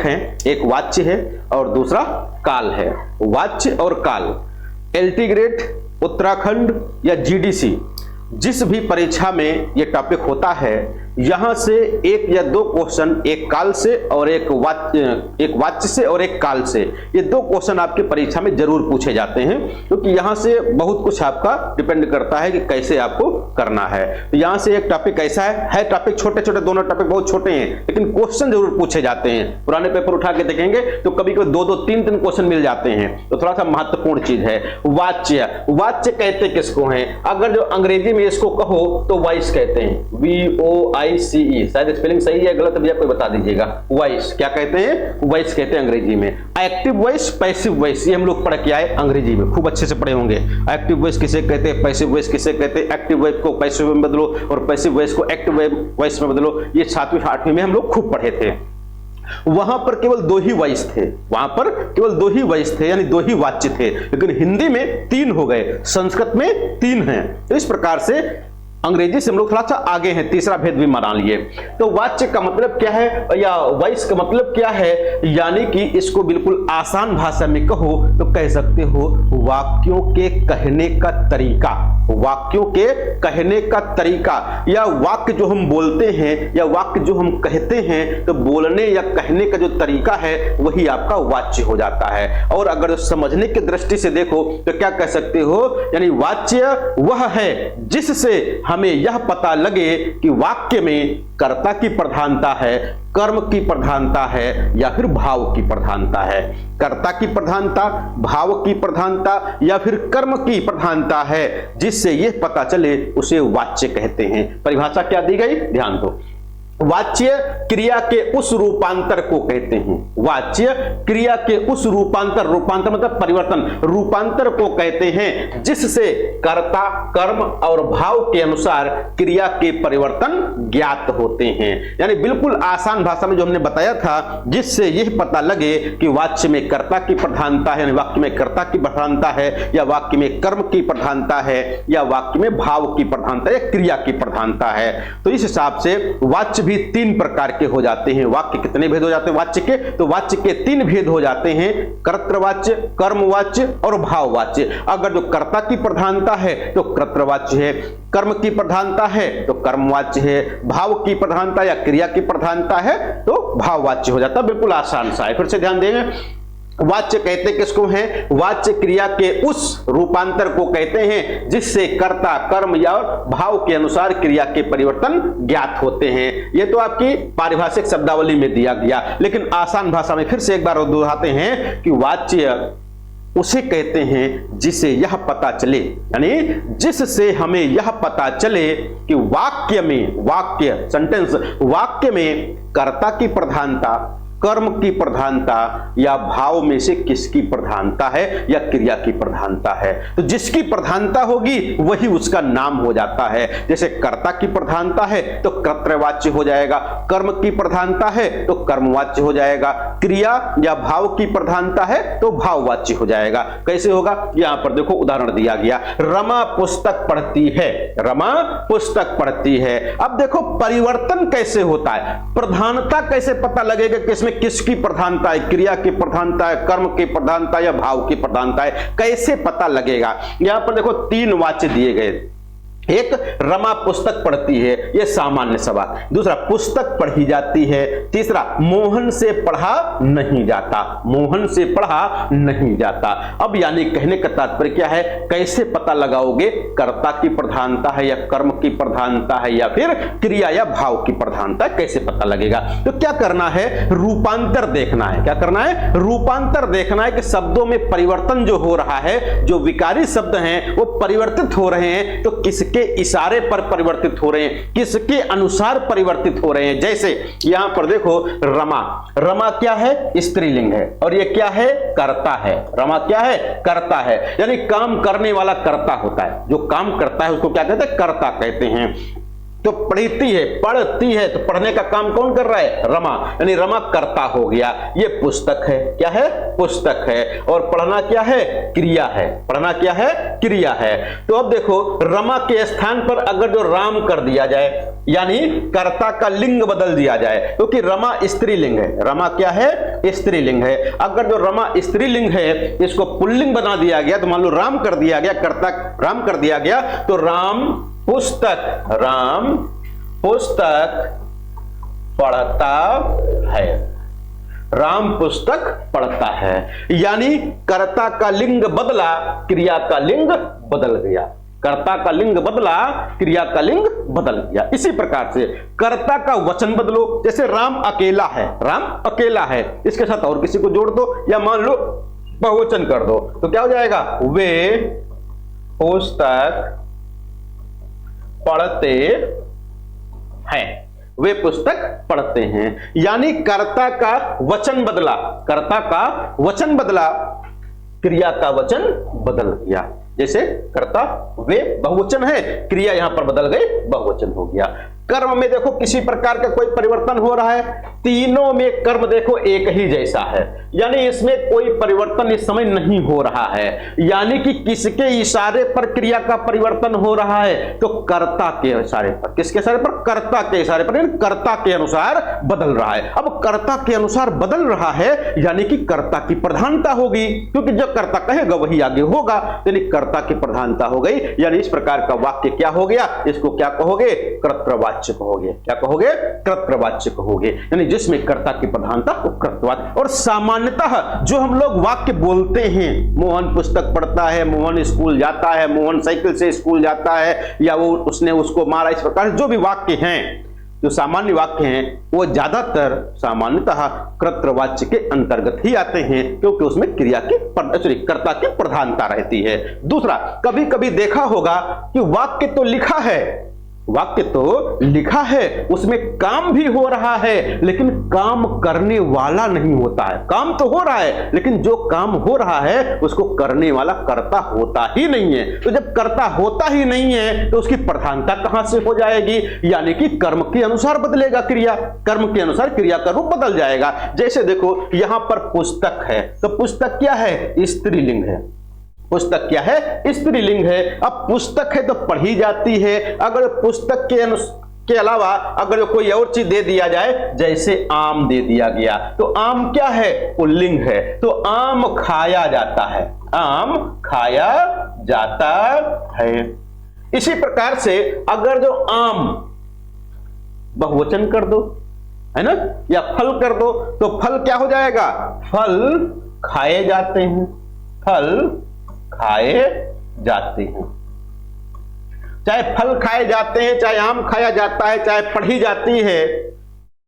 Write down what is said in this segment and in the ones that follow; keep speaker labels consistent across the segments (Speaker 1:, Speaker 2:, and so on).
Speaker 1: है, एक वाच्य है और दूसरा काल है। वाच्य और काल, एलटी ग्रेड, उत्तराखंड या जीडीसी, जिस भी परीक्षा में ये टॉपिक होता है, यहां से एक या दो क्वेश्चन एक काल से और एक वाच्य से और एक काल से, ये दो क्वेश्चन आपके परीक्षा में जरूर पूछे जाते हैं, क्योंकि यहां से बहुत कुछ आपका डिपेंड करता है कि कैसे आपको करना है। तो यहां से एक टॉपिक ऐसा है टॉपिक छोटे छोटे, दोनों टॉपिक बहुत छोटे हैं, लेकिन क्वेश्चन जरूर पूछे जाते हैं। पुराने पेपर उठा के देखेंगे तो कभी कभी दो दो तीन तीन क्वेश्चन मिल जाते हैं, तो थोड़ा सा महत्वपूर्ण चीज है। वाच्य, वाच्य कहते किसको हैं? अगर जो अंग्रेजी में इसको कहो तो वॉइस कहते हैं, VOICE, शायद स्पेलिंग सही है गलत भी आपको बता दीजिएगा। वॉइस क्या कहते हैं? वॉइस कहते हैं अंग्रेजी में। एक्टिव वॉइस, पैसिव वॉइस, ये हम लोग पढ़ के आए अंग्रेजी में, खूब अच्छे से पढ़े होंगे। एक्टिव वॉइस किसे कहते हैं, पैसिव वॉइस किसे कहते हैं, एक्टिव वॉइस को पैसिव में बदलो और पैसिव वॉइस को एक्टिव वॉइस में बदलो, ये 7वीं 8वीं में हम लोग खूब पढ़े थे। वहां पर केवल दो ही वॉइस थे, वहां पर केवल दो ही वॉइस थे, यानी दो ही वाच्य थे, लेकिन हिंदी में 3 हो गए, संस्कृत में 3 हैं। तो इस प्रकार से अंग्रेजी से हम लोग थोड़ा सा आगे हैं, तीसरा भेद भी बना लिए। तो वाच्य का मतलब क्या है या वॉइस का मतलब क्या है, यानी कि इसको बिल्कुल आसान भाषा में कहो तो कह सकते हो वाक्यों के कहने का तरीका, वाक्यों के कहने का तरीका, या वाक्य जो हम बोलते हैं या वाक्य जो हम कहते हैं, तो बोलने या कहने का जो तरीका है वही आपका वाच्य हो जाता है। और अगर समझने की दृष्टि से देखो तो क्या कह सकते हो, यानी वाच्य वह है जिससे हमें यह पता लगे कि वाक्य में कर्ता की प्रधानता है, कर्म की प्रधानता है या फिर भाव की प्रधानता है। कर्ता की प्रधानता, भाव की प्रधानता या फिर कर्म की प्रधानता है, जिससे यह पता चले उसे वाच्य कहते हैं। परिभाषा क्या दी गई, ध्यान दो। वाच्य क्रिया के उस रूपांतर को कहते हैं, वाच्य क्रिया के उस रूपांतर, रूपांतर मतलब परिवर्तन, रूपांतर को कहते हैं जिससे कर्ता, कर्म और भाव के अनुसार क्रिया के परिवर्तन ज्ञात होते हैं। यानी बिल्कुल आसान भाषा में जो हमने बताया था, जिससे यह पता लगे कि वाच्य में कर्ता की प्रधानता है, यानी वाक्य में कर्ता की प्रधानता है, या वाक्य में कर्म की प्रधानता है, या वाक्य में भाव की प्रधानता या क्रिया की प्रधानता है। तो इस हिसाब से वाच्य भी 3 प्रकार के हो जाते हैं। वाक्य कितने भेद हो जाते हैं वाच्य के, तो वाच्य के 3 भेद हो जाते हैं, कर्तृवाच्य, कर्मवाच्य और भाववाच्य। अगर जो कर्ता की प्रधानता है तो कर्तृवाच्य है, कर्म की प्रधानता है तो कर्मवाच्य है, भाव की प्रधानता या क्रिया की प्रधानता है तो भाववाच्य हो जाता है। बिल्कुल आसान सा है, फिर से ध्यान देंगे। वाच्य कहते किसको हैं? वाच्य क्रिया के उस रूपांतर को कहते हैं जिससे कर्ता, कर्म या भाव के अनुसार क्रिया के परिवर्तन ज्ञात होते हैं। ये तो आपकी पारिभाषिक शब्दावली में दिया गया, लेकिन आसान भाषा में फिर से एक बार दोहराते हैं कि वाच्य उसे कहते हैं जिसे यह पता चले, यानी जिससे हमें यह पता चले कि वाक्य में, वाक्य सेंटेंस, वाक्य में कर्ता की प्रधानता, कर्म की प्रधानता या भाव में से किसकी प्रधानता है या क्रिया की प्रधानता है। तो जिसकी प्रधानता होगी वही उसका नाम हो जाता है। जैसे कर्ता की प्रधानता है तो कर्तृवाच्य हो जाएगा, कर्म की प्रधानता है तो कर्मवाच्य हो जाएगा, क्रिया या भाव की प्रधानता है तो भाववाच्य हो जाएगा। कैसे होगा, यहां पर देखो उदाहरण दिया गया, रमा पुस्तक पढ़ती है, रमा पुस्तक पढ़ती है। अब देखो परिवर्तन कैसे होता है, प्रधानता कैसे पता लगेगा कि किसकी प्रधानता है, क्रिया की प्रधानता है, कर्म की प्रधानता या भाव की प्रधानता है, कैसे पता लगेगा। यहां पर देखो 3 वाच्य दिए गए, एक रमा पुस्तक पढ़ती है, यह सामान्य सवाल, दूसरा पुस्तक पढ़ी जाती है, तीसरा मोहन से पढ़ा नहीं जाता, मोहन से पढ़ा नहीं जाता। अब यानी कहने का तात्पर्य क्या है, कैसे पता लगाओगे कर्ता की प्रधानता है या कर्म की प्रधानता है या फिर क्रिया या भाव की प्रधानता, कैसे पता लगेगा। तो क्या करना है, रूपांतर देखना है। क्या करना है, रूपांतर देखना है कि शब्दों में परिवर्तन जो हो रहा है, जो विकारी शब्द हैं वो परिवर्तित हो रहे हैं, तो किसके इशारे पर परिवर्तित हो रहे हैं, किसके अनुसार परिवर्तित हो रहे हैं। जैसे यहां पर देखो रमा, रमा क्या है, स्त्रीलिंग है, और ये क्या है, कर्ता है। रमा क्या है, कर्ता है, यानी काम करने वाला कर्ता होता है, जो काम करता है उसको क्या कहते हैं, कर्ता कहते हैं। तो पढ़ती है, पढ़ती है, तो पढ़ने का काम कौन कर रहा है, रमा, यानी रमा कर्ता हो गया। ये पुस्तक है, क्या है, पुस्तक है, और पढ़ना क्या है, क्रिया है, पढ़ना क्या है, क्रिया है। तो अब देखो रमा के स्थान पर अगर जो राम कर दिया जाए, यानी कर्ता का लिंग बदल दिया जाए, क्योंकि रमा स्त्रीलिंग है, रमा क्या है, है स्त्रीलिंग है। अगर जो रमा स्त्रीलिंग है इसको पुल्लिंग बना दिया गया, तो मान लो राम कर दिया गया, कर्ता राम कर दिया गया, तो राम पुस्तक पढ़ता है, राम पुस्तक पढ़ता है। यानी कर्ता का लिंग बदला, क्रिया का लिंग बदल गया, कर्ता का लिंग बदला, क्रिया का लिंग बदल गया। इसी प्रकार से कर्ता का वचन बदलो, जैसे राम अकेला है, राम अकेला है, इसके साथ और किसी को जोड़ दो या मान लो बहुवचन कर दो, तो क्या हो जाएगा, वे पुस्तक पढ़ते हैं, वे पुस्तक पढ़ते हैं। यानी कर्ता का वचन बदला, कर्ता का वचन बदला, क्रिया का वचन बदल गया। जैसे कर्ता वे बहुवचन है, क्रिया यहां पर बदल गई, बहुवचन हो गया। कर्म में देखो किसी प्रकार का कोई परिवर्तन हो रहा है, तीनों में कर्म देखो एक ही जैसा है, यानी इसमें कोई परिवर्तन इस समय नहीं हो रहा है। यानी कि किसके इशारे पर क्रिया का परिवर्तन हो रहा है, तो कर्ता के इशारे पर। किसके इशारे पर, कर्ता के इशारे पर, यानी कर्ता के अनुसार बदल रहा है। अब कर्ता के अनुसार बदल रहा है यानी कि कर्ता की प्रधानता होगी, क्योंकि जो कर्ता कहेगा वही आगे होगा, यानी कर्ता की प्रधानता हो गई। यानी इस प्रकार का वाक्य क्या हो गया, इसको क्या कहोगे, कर्तृवाच्य कहोगे। क्या कहोगे, कर्तृवाच्य कहोगे, यानी जिसमें कर्ता की प्रधानता वो कर्तृवाच्य। और सामान्यतः जो हम लोग वाक्य बोलते हैं, मोहन पुस्तक पढ़ता है, मोहन स्कूल जाता है, मोहन साइकिल से स्कूल जाता है, या वो उसने उसको मारा, इस प्रकार जो भी वाक्य हैं, जो सामान्य वाक्य हैं, वो ज्यादातर सामान्यतः कर्तृवाच्य के अंतर्गत ही आते हैं, क्योंकि उसमें क्रिया की कर्ता की प्रधानता रहती है। दूसरा, कभी कभी देखा होगा कि वाक्य तो लिखा है, वाक्य तो लिखा है, उसमें काम भी हो रहा है, लेकिन काम करने वाला नहीं होता है। काम तो हो रहा है, लेकिन जो काम हो रहा है उसको करने वाला कर्ता होता ही नहीं है। तो जब कर्ता होता ही नहीं है तो उसकी प्रधानता कहां से हो जाएगी, यानी कि कर्म के अनुसार बदलेगा क्रिया, कर्म के अनुसार क्रिया का रूप बदल जाएगा। जैसे देखो यहां पर पुस्तक है, तो पुस्तक क्या है, स्त्रीलिंग है, पुस्तक क्या है, स्त्रीलिंग है। अब पुस्तक है तो पढ़ी जाती है, अगर पुस्तक के अलावा अगर कोई और चीज दे दिया जाए, जैसे आम दे दिया गया, तो आम क्या है, पुल्लिंग है, तो आम खाया जाता है, आम खाया जाता है। इसी प्रकार से अगर जो आम बहुवचन कर दो, है ना, या फल कर दो, तो फल क्या हो जाएगा, फल खाए जाते हैं, फल खाए जाते हैं। चाहे फल खाए जाते हैं, चाहे आम खाया जाता है, चाहे पढ़ी जाती है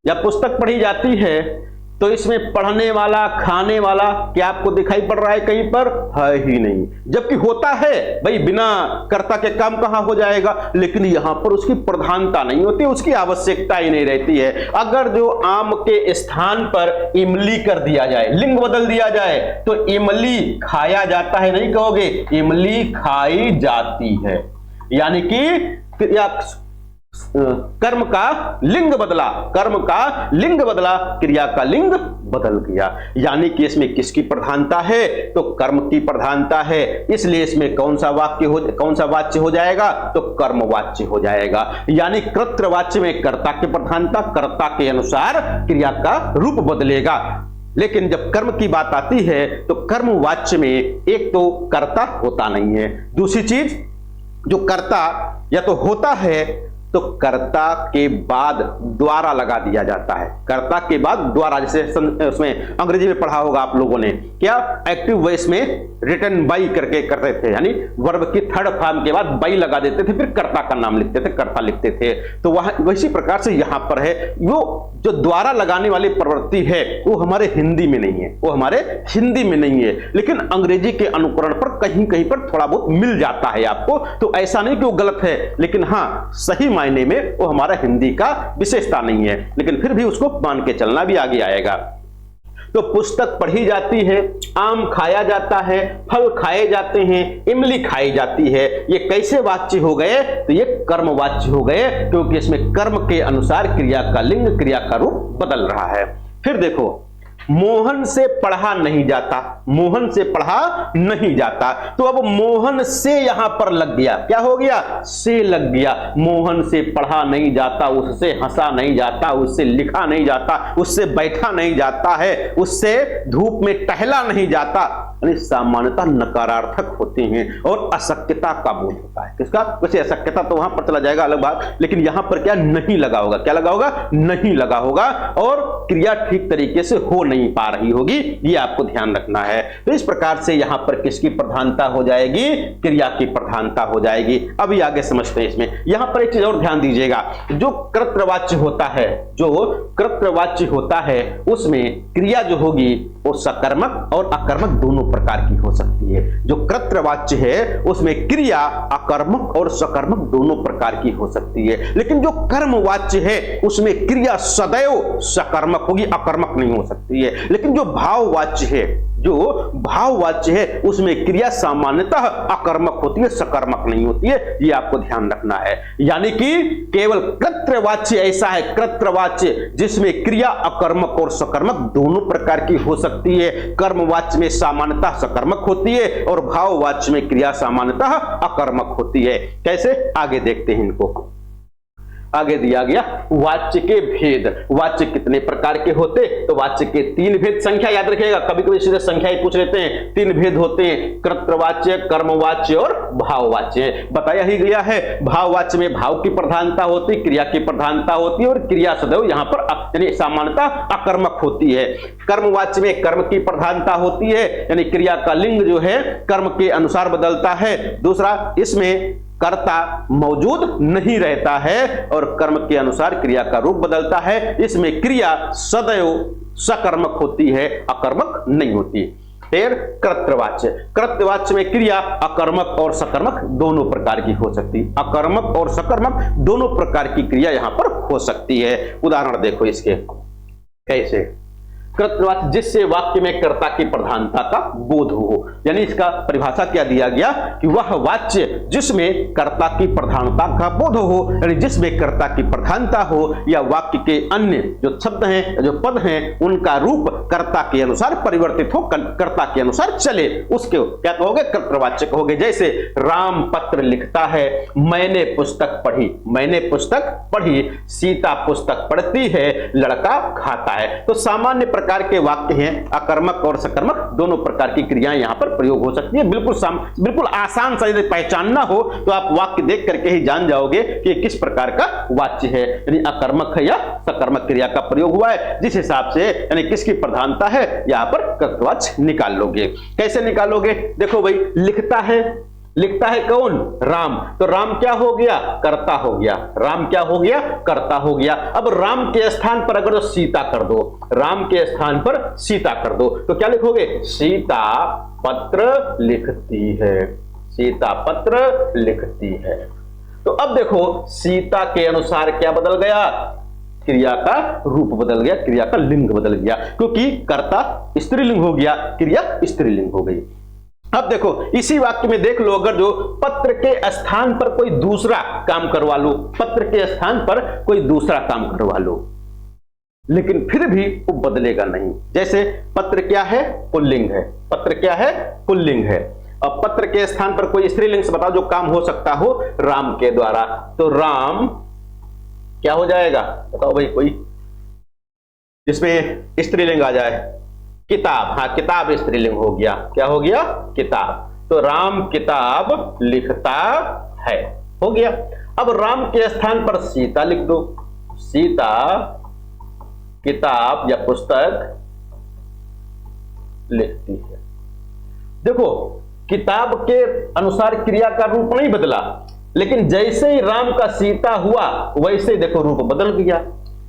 Speaker 1: या पुस्तक पढ़ी जाती है, तो इसमें पढ़ने वाला, खाने वाला क्या आपको दिखाई पड़ रहा है, कहीं पर है ही नहीं। जबकि होता है भाई, बिना कर्ता के काम कहां हो जाएगा, लेकिन यहां पर उसकी प्रधानता नहीं होती, उसकी आवश्यकता ही नहीं रहती है। अगर जो आम के स्थान पर इमली कर दिया जाए, लिंग बदल दिया जाए, तो इमली खाया जाता है नहीं कहोगे, इमली खाई जाती है। यानी कि कर्म का लिंग बदला, कर्म का लिंग बदला, क्रिया का लिंग बदल गया। यानी कि इसमें किसकी प्रधानता है, तो कर्म की प्रधानता है, इसलिए इसमें कौन सा वाच्य हो जाएगा, तो कर्मवाच्य हो जाएगा। यानी कर्तृवाच्य में कर्ता की प्रधानता, कर्ता के अनुसार क्रिया का रूप बदलेगा। लेकिन जब कर्म की बात आती है तो कर्मवाच्य में एक तो कर्ता होता नहीं है, दूसरी चीज जो कर्ता या तो होता है तो कर्ता के बाद द्वारा लगा दिया जाता है, कर्ता के बाद द्वारा। जैसे उसमें अंग्रेजी में पढ़ा होगा आप लोगों ने, क्या एक्टिव वॉइस में रिटन बाई करके करते थे, यानी वर्ब की थर्ड फॉर्म के बाद बाई लगा देते थे, फिर कर्ता का नाम लिखते थे, कर्ता लिखते थे। तो वह वैसी प्रकार से यहां पर है, वो जो द्वारा लगाने वाली प्रवृत्ति है वो हमारे हिंदी में नहीं है, वो हमारे हिंदी में नहीं है, लेकिन अंग्रेजी के अनुकरण पर कहीं कहीं पर थोड़ा बहुत मिल जाता है आपको। तो ऐसा नहीं कि वो गलत है, लेकिन हाँ सही मायने में वो हमारा हिंदी का विशेषता नहीं है, लेकिन फिर भी उसको मान के चलना भी आगे आएगा। तो पुस्तक पढ़ी जाती है, आम खाया जाता है, फल खाए जाते हैं, इमली खाई जाती है। ये कैसे वाच्य हो गए, तो ये कर्म वाच्य हो गए, क्योंकि इसमें कर्म के अनुसार क्रिया का लिंग, क्रिया का रूप बदल रहा है। फिर देखो मोहन से पढ़ा नहीं जाता, मोहन से पढ़ा नहीं जाता, तो अब मोहन से यहां पर लग गया, क्या हो गया, से लग गया। मोहन से पढ़ा नहीं जाता, उससे हंसा नहीं जाता, उससे लिखा नहीं जाता, उससे बैठा नहीं जाता है, उससे धूप में टहला नहीं जाता, यानी सामान्यतः नकारार्थक होते हैं और अशक्यता का बोध होता है। किसका, वैसे अशक्यता तो वहां पर चला जाएगा, अलग बात, लेकिन यहां पर क्या नहीं लगा होगा, क्या लगा होगा, नहीं लगा होगा, और क्रिया ठीक तरीके से हो नहीं पा रही होगी, ये आपको ध्यान रखना है। तो इस प्रकार से यहां पर किसकी प्रधानता हो जाएगी, क्रिया की प्रधानता हो जाएगी। अभी आगे समझते हैं इसमें। यहां पर एक चीज और ध्यान दीजिएगा, जो कर्तृवाच्य होता है, जो कर्तृवाच्य होता है उसमें क्रिया जो होगी वो सकर्मक और अकर्मक दोनों प्रकार की हो सकती है। जो कर्तृवाच्य है उसमें क्रिया अकर्मक और सकर्मक दोनों प्रकार की हो सकती है, लेकिन जो कर्मवाच्य है उसमें क्रिया सदैव सकर्मक होगी, अकर्मक नहीं हो सकती है। लेकिन जो भाववाच्य है, जो भाववाच्य है उसमें क्रिया सामान्यतः अकर्मक होती है, सकर्मक नहीं होती है, ये आपको ध्यान रखना है। यानी कि केवल कर्तृवाच्य ऐसा है, कर्तृवाच्य जिसमें क्रिया अकर्मक और सकर्मक दोनों प्रकार की हो सकती है। कर्मवाच्य में सामान्यतः सकर्मक होती है और भाववाच्य में क्रिया सामान्यतः अकर्मक होती है। कैसे, आगे देखते हैं इनको। आगे दिया गया वाच्य के भेद। वाच्य कितने प्रकार के होते, तो वाच्य के तीन भेद, संख्या याद रखिएगा, कभी कभी सीधे संख्या ही पूछ लेते हैं। तीन भेद होते हैं, कर्तृवाच्य, कर्मवाच्य और भाववाच्य। बताया ही गया है, भाववाच्य में भाव की प्रधानता होती, क्रिया की प्रधानता होती है और क्रिया सदैव यहां पर यानी सामान्यतः अकर्मक होती है। कर्मवाच्य में कर्म की प्रधानता होती है, यानी क्रिया का लिंग जो है कर्म के अनुसार बदलता है। दूसरा, इसमें कर्ता मौजूद नहीं रहता है और कर्म के अनुसार क्रिया का रूप बदलता है। इसमें क्रिया सदैव सकर्मक होती है, अकर्मक नहीं होती। फिर कर्तृवाच्य, कर्तृवाच्य में क्रिया अकर्मक और सकर्मक दोनों प्रकार की हो सकती है। अकर्मक और सकर्मक दोनों प्रकार की क्रिया यहां पर हो सकती है। उदाहरण देखो इसके, कैसे, कर्तृवाच्य जिससे वाक्य में कर्ता की प्रधानता का बोध हो, यानी इसका परिभाषा क्या दिया गया कि वह वाच्य जिसमें कर्ता की प्रधानता का बोध हो, यानी जिसमें कर्ता की प्रधानता हो या वाक्य के अन्य जो शब्द हैं, जो पद हैं, उनका रूप कर्ता के अनुसार परिवर्तित हो, कर्ता के अनुसार चले, उसके क्या कहोगे, कर्तृवाच्य कहोगे। जैसे राम पत्र लिखता है, मैंने पुस्तक पढ़ी, मैंने पुस्तक पढ़ी, सीता पुस्तक पढ़ती है, लड़का खाता है। तो सामान्य प्रकार के वाक्य हैं, अकर्मक और सकर्मक दोनों प्रकार की क्रियाएं यहां पर प्रयोग हो सकती है। बिल्कुल आसान सा यदि पहचानना हो तो आप वाक्य देख करके ही जान जाओगे कि किस प्रकार का वाच्य है, यानी अकर्मक है या सकर्मक क्रिया का प्रयोग हुआ है। जिस हिसाब से यानी किसकी प्रधानता है यहां पर कर्तृवाच्य निकाल लोगे। कैसे निकालोगे, देखो भाई, लिखता है, लिखता है कौन, राम, तो राम क्या हो गया, कर्ता हो गया। राम क्या हो गया, कर्ता हो गया। अब राम के स्थान पर अगर सीता कर दो, राम के स्थान पर सीता कर दो, तो क्या लिखोगे, सीता पत्र लिखती है, सीता पत्र लिखती है। तो अब देखो सीता के अनुसार क्या बदल गया, क्रिया का रूप बदल गया, क्रिया का लिंग बदल गया, क्योंकि कर्ता स्त्रीलिंग हो गया, क्रिया स्त्रीलिंग हो गई। अब देखो इसी वाक्य में देख लो, अगर जो पत्र के स्थान पर कोई दूसरा काम करवा लो, पत्र के स्थान पर कोई दूसरा काम करवा लो, लेकिन फिर भी वो बदलेगा नहीं। जैसे पत्र क्या है, पुल्लिंग है, पत्र क्या है, पुल्लिंग है। अब पत्र के स्थान पर कोई स्त्रीलिंग से बताओ जो काम हो सकता हो राम के द्वारा, तो राम क्या हो जाएगा, बताओ भाई, कोई जिसमें स्त्रीलिंग आ जाए, किताब, हाँ किताब स्त्रीलिंग हो गया, क्या हो गया, किताब। तो राम किताब लिखता है, हो गया। अब राम के स्थान पर सीता लिख दो, सीता किताब या पुस्तक लिखती है। देखो किताब के अनुसार क्रिया का रूप नहीं बदला, लेकिन जैसे ही राम का सीता हुआ वैसे देखो रूप बदल गया,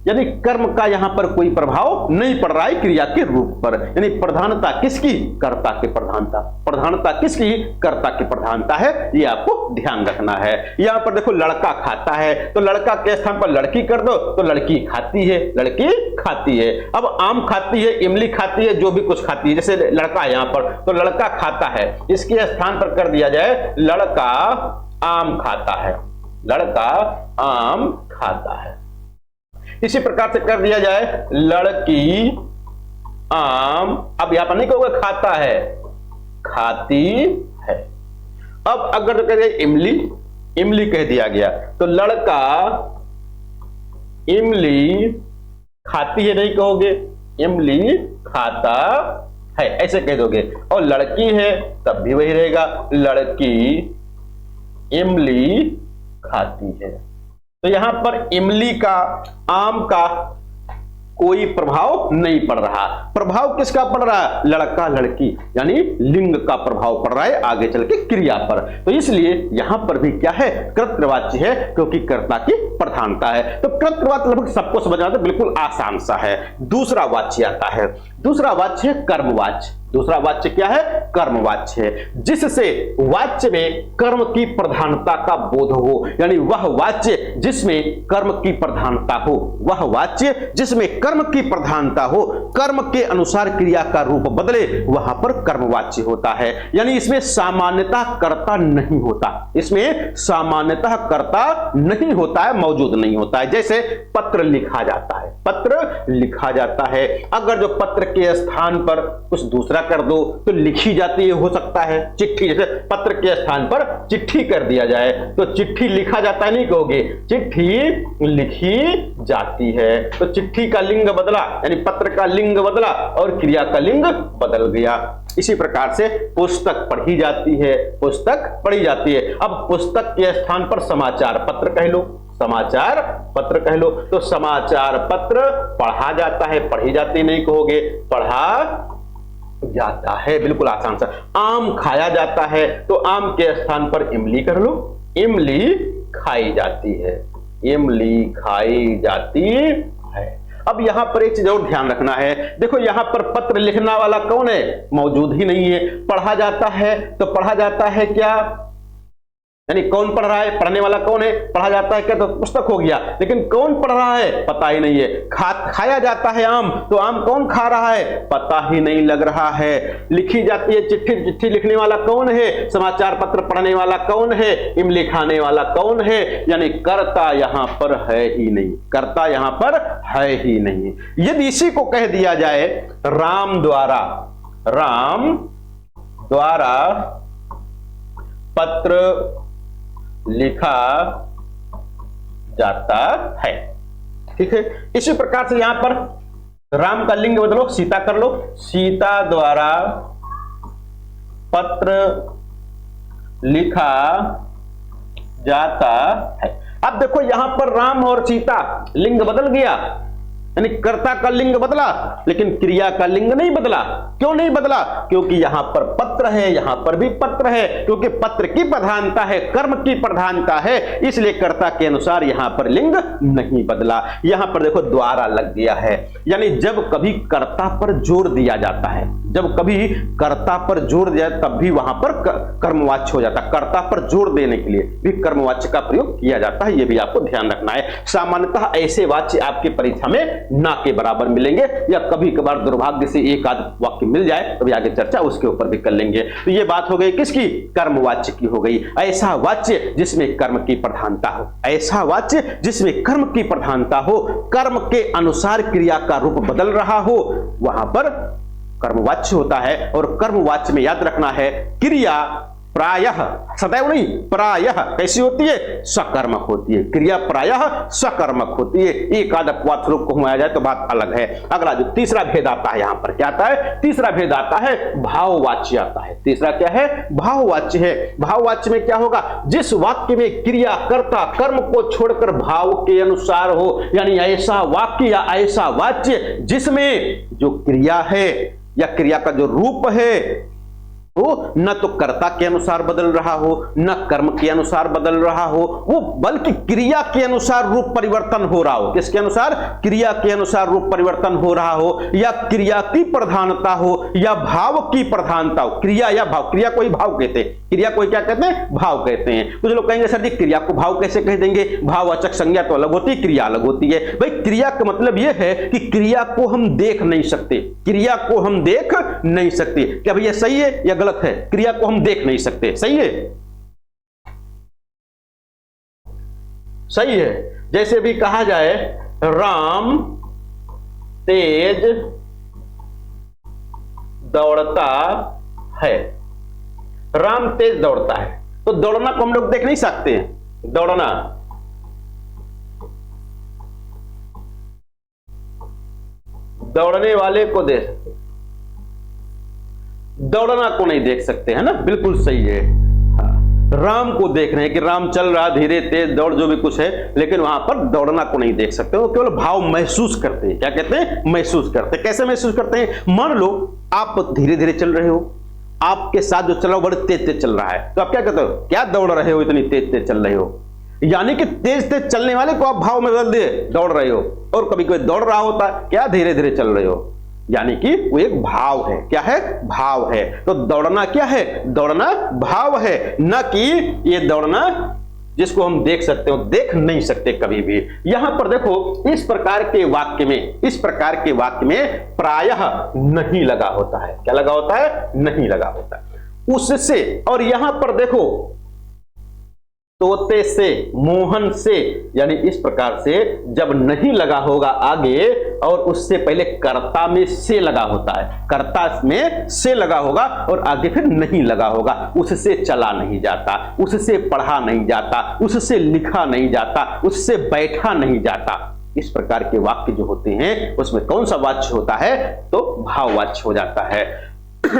Speaker 1: यानी कर्म का यहां पर कोई प्रभाव नहीं पड़ रहा है क्रिया के रूप पर। यानी प्रधानता किसकी, कर्ता की प्रधानता, प्रधानता किसकी, कर्ता की प्रधानता है, ये आपको ध्यान रखना है। यहां पर देखो लड़का खाता है, तो लड़का के स्थान पर लड़की कर दो, तो लड़की खाती है, लड़की खाती है। अब आम खाती है, इमली खाती है, जो भी कुछ खाती है, जैसे लड़का यहां पर, तो लड़का खाता है, इसके स्थान पर कर दिया जाए लड़का आम खाता है, लड़का आम खाता है। इसी प्रकार से कर दिया जाए लड़की आम, अब यहां पर नहीं कहोगे खाता है, खाती है। अब अगर कहें इमली, इमली कह दिया गया तो लड़का इमली खाती है नहीं कहोगे, इमली खाता है ऐसे कह दोगे। और लड़की है तब भी वही रहेगा, लड़की इमली खाती है। तो यहां पर इमली का, आम का कोई प्रभाव नहीं पड़ रहा। प्रभाव किसका पड़ रहा है? लड़का लड़की, यानी लिंग का प्रभाव पड़ रहा है आगे चल के क्रिया पर। तो इसलिए यहां पर भी क्या है? कर्तृवाच्य है, क्योंकि कर्ता की प्रधानता है। तो कर्तृवाच्य लगभग सबको समझ आता है, बिल्कुल आसान सा है। दूसरा वाच्य आता है, दूसरा वाच्य है कर्मवाच्य। दूसरा वाच्य क्या है? कर्मवाच्य है, जिससे वाच्य में कर्म की प्रधानता का बोध हो, यानी वह वाच्य जिसमें कर्म की प्रधानता हो, वह वाच्य जिसमें कर्म की प्रधानता हो, कर्म के अनुसार क्रिया का रूप बदले, वहां पर कर्मवाच्य होता है। यानी इसमें सामान्यतः कर्ता नहीं होता, इसमें सामान्यतः कर्ता नहीं होता है, मौजूद नहीं होता है। जैसे पत्र लिखा जाता है, पत्र लिखा जाता है, अगर जो पत्र के स्थान पर कुछ दूसरा कर दो तो लिखी जाती है, हो सकता है चिट्ठी, जैसे पत्र के स्थान पर चिट्ठी कर दिया जाए तो चिट्ठी लिखा जाता है नहीं कहोगे, चिट्ठी लिखी जाती है। तो चिट्ठी का लिंग बदला, यानी पत्र का लिंग बदला और क्रिया का लिंग बदल गया। इसी प्रकार से पुस्तक पढ़ी जाती है, पुस्तक पढ़ी जाती है। अब पुस्तक के स्थान पर समाचार पत्र कह लो, समाचार पत्र कह लो, तो समाचार पत्र पढ़ा जाता है, पढ़ी जाती नहीं कहोगे, पढ़ा जाता है, बिल्कुल आसान सा। आम खाया जाता है तो आम के स्थान पर इमली कर लो, इमली खाई जाती है, इमली खाई जाती है। अब यहां पर एक चीज और ध्यान रखना है, देखो यहां पर पत्र लिखना वाला कौन है? मौजूद ही नहीं है। पढ़ा जाता है तो पढ़ा जाता है क्या, यानी कौन पढ़ रहा है? पढ़ने वाला कौन है? पढ़ा जाता है क्या? तो पुस्तक हो गया, लेकिन कौन पढ़ रहा है? पता ही नहीं है। खाया जाता है आम, तो आम कौन खा रहा है? पता ही नहीं लग रहा है। लिखी जाती है चिट्ठी, चिट्ठी लिखने वाला कौन है? समाचार पत्र पढ़ने वाला कौन है? इमली खाने वाला कौन है? यानी कर्ता यहां पर है ही नहीं, कर्ता यहां पर है ही नहीं। यदि इसी को कह दिया जाए राम द्वारा, राम द्वारा पत्र लिखा जाता है, ठीक है। इसी प्रकार से यहां पर राम का लिंग बदलो, सीता कर लो, सीता द्वारा पत्र लिखा जाता है। अब देखो यहां पर राम और सीता लिंग बदल गया, यानी कर्ता का लिंग बदला लेकिन क्रिया का लिंग नहीं बदला। क्यों नहीं बदला? क्योंकि यहां पर पत्र है, यहां पर भी पत्र है, क्योंकि पत्र की प्रधानता है, कर्म की प्रधानता है, इसलिए कर्ता के अनुसार यहां पर लिंग नहीं बदला। यहां पर देखो द्वारा लग गया है, यानी जब कभी कर्ता पर जोर दिया जाता है, जब कभी कर्ता पर जोर दिया तब भी वहां पर कर्मवाच्य हो जाता है। कर्ता पर जोर देने के लिए भी कर्मवाच्य का प्रयोग किया जाता है, यह भी आपको ध्यान रखना है। सामान्यतः ऐसे वाच्य आपकी परीक्षा में ना के बराबर मिलेंगे, या कभी कभार दुर्भाग्य से एक आध वाक्य मिल जाए, तभी आगे चर्चा उसके ऊपर भी कर लेंगे। तो ये बात हो गई किसकी? कर्मवाच्य की हो गई। ऐसा वाच्य जिसमें कर्म की प्रधानता हो, ऐसा वाच्य जिसमें कर्म की प्रधानता हो, कर्म के अनुसार क्रिया का रूप बदल रहा हो, वहां पर कर्मवाच्य होता है। और कर्मवाच्य में याद रखना है क्रिया प्रायः, सदैव नहीं, प्रायः कैसी होती है? सकर्मक होती है। क्रिया प्रायः सकर्मक होती है। एक आध अपवाद स्वरूप को घुमाया जाए तो बात अलग है। अगला जो तीसरा भेद आता है यहां पर क्या आता है? तीसरा भेद आता है भाववाच्य आता है। तीसरा क्या है? भाववाच्य है। भाववाच्य में क्या होगा? जिस वाक्य में क्रिया कर्ता कर्म को छोड़कर भाव के अनुसार हो, यानी ऐसा वाक्य या ऐसा वाच्य जिसमें जो क्रिया है या क्रिया का जो रूप है वो न तो कर्ता के अनुसार बदल रहा हो, न कर्म के अनुसार बदल रहा हो, वो बल्कि क्रिया के अनुसार रूप परिवर्तन हो रहा हो। किसके अनुसार? क्रिया के अनुसार रूप परिवर्तन हो रहा हो, या क्रिया की प्रधानता हो या भाव की प्रधानता हो। क्रिया या भाव, क्रिया को ही भाव कहते हैं, क्रिया को क्या कहते हैं? भाव कहते हैं। कुछ लोग कहेंगे सर जी क्रिया को भाव कैसे कह देंगे? भाववाचक संज्ञा तो अलग होती है, क्रिया अलग होती है। भाई क्रिया का मतलब यह है कि क्रिया को हम देख नहीं सकते, क्रिया को हम देख नहीं सकते। क्या भैया सही है या गलत है? क्रिया को हम देख नहीं सकते, सही है? सही है। जैसे भी कहा जाए राम तेज दौड़ता है। राम तेज दौड़ता है, तो दौड़ना को हम लोग देख नहीं सकते। दौड़ना, दौड़ने वाले को देख सकते, दौड़ना को नहीं देख सकते, है ना, बिल्कुल सही है। राम को देख रहे हैं कि राम चल रहा, धीरे तेज दौड़ जो भी कुछ है, लेकिन वहां पर दौड़ना को नहीं देख सकते। वो केवल भाव महसूस करते हैं। क्या कहते हैं? महसूस करते हैं। कैसे महसूस करते हैं? मान लो आप धीरे धीरे चल रहे हो, आपके साथ जो चल रहा हो बड़े तेज तेज चल रहा है, तो आप क्या कहते हो? क्या दौड़ रहे हो, इतनी तेज तेज चल रहे हो। यानी कि तेज तेज चलने वाले को आप भाव में बदल दे, दौड़ रहे हो। और कभी कोई दौड़ रहा होता है, क्या धीरे धीरे चल रहे हो, यानी कि वो एक भाव है। क्या है? भाव है। तो दौड़ना क्या है? दौड़ना भाव है, न कि ये दौड़ना जिसको हम देख सकते हो, देख नहीं सकते कभी भी। यहां पर देखो, इस प्रकार के वाक्य में प्रायः नहीं लगा होता है। क्या लगा होता है? नहीं लगा होता है। उससे, और यहां पर देखो, तोते से, मोहन से, यानी इस प्रकार से जब नहीं लगा होगा आगे और उससे पहले कर्ता में से लगा होता है, कर्ता में से लगा होगा और आगे फिर नहीं लगा होगा। उससे चला नहीं जाता, उससे पढ़ा नहीं जाता, उससे लिखा नहीं जाता, उससे बैठा नहीं जाता। इस प्रकार के वाक्य जो होते हैं उसमें कौन सा वाच्य होता है? तो भाववाच्य हो जाता है।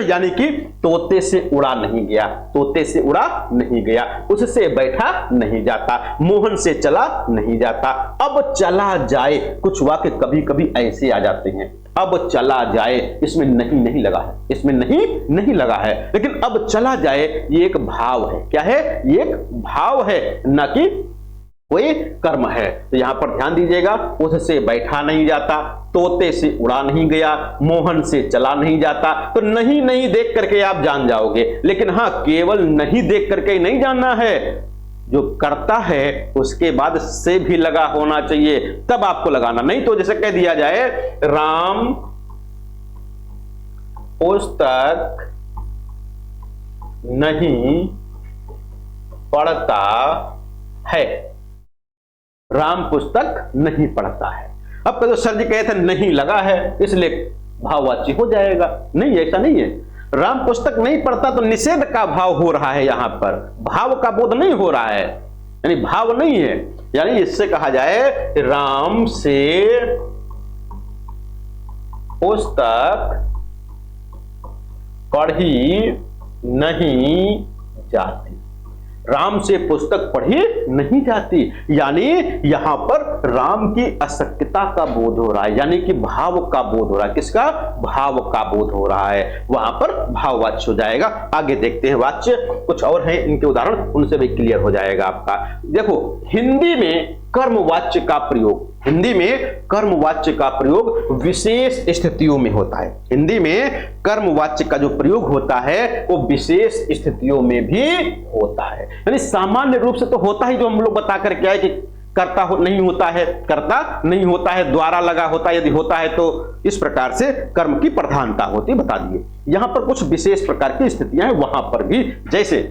Speaker 1: यानी कि तोते से उड़ा नहीं गया, तोते से उड़ा नहीं गया, उससे बैठा नहीं जाता, मोहन से चला नहीं जाता। अब चला जाए, कुछ वाक्य कभी कभी ऐसे आ जाते हैं, अब चला जाए, इसमें नहीं लगा है, इसमें नहीं लगा है, लेकिन अब चला जाए ये एक भाव है। क्या है? ये एक भाव है, न कि कोई कर्म है। तो यहां पर ध्यान दीजिएगा, उससे बैठा नहीं जाता, तोते से उड़ा नहीं गया, मोहन से चला नहीं जाता। तो नहीं देख करके आप जान जाओगे, लेकिन हां, केवल नहीं देख करके नहीं जानना है, जो करता है उसके बाद से भी लगा होना चाहिए, तब आपको लगाना। नहीं तो जैसे कह दिया जाए, राम पुस्तक नहीं पढ़ता है, राम पुस्तक नहीं पढ़ता है। अब तो सर जी कहते थे नहीं लगा है इसलिए भाववाची हो जाएगा। नहीं, ऐसा नहीं है। राम पुस्तक नहीं पढ़ता तो निषेध का भाव हो रहा है, यहां पर भाव का बोध नहीं हो रहा है, यानी भाव नहीं है। यानी इससे कहा जाए, राम से पुस्तक पढ़ी नहीं जाती, राम से पुस्तक पढ़ी नहीं जाती। यानी यहां पर राम की अशक्यता का बोध हो रहा है, यानी कि भाव का बोध हो रहा है। किसका? भाव का बोध हो रहा है, वहां पर भाववाच्य हो जाएगा। आगे देखते हैं, वाच्य कुछ और हैं, इनके उदाहरण, उनसे भी क्लियर हो जाएगा आपका। देखो, हिंदी में कर्मवाच्य का प्रयोग, हिंदी में कर्मवाच्य का प्रयोग विशेष स्थितियों में होता है। हिंदी में कर्मवाच्य का जो प्रयोग होता है वो विशेष स्थितियों में भी होता है। यानी सामान्य रूप से तो होता ही, जो हम लोग बता करके आए कि कर्ता नहीं होता है, कर्ता नहीं होता है, द्वारा लगा होता है, यदि होता है तो इस प्रकार से कर्म की प्रधानता होती, बता दिए। यहां पर कुछ विशेष प्रकार की स्थितियां हैं, वहां पर भी, जैसे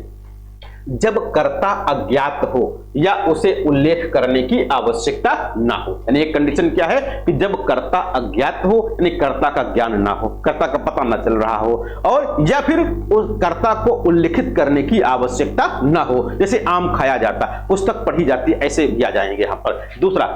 Speaker 1: जब कर्ता अज्ञात हो या उसे उल्लेख करने की आवश्यकता ना हो। यानी एक कंडीशन क्या है कि जब कर्ता अज्ञात हो, यानी कर्ता का ज्ञान ना हो, कर्ता का पता ना चल रहा हो, और या फिर उस कर्ता को उल्लेखित करने की आवश्यकता ना हो। जैसे आम खाया जाता, पुस्तक पढ़ी जाती, ऐसे भी आ जाएंगे यहां पर। दूसरा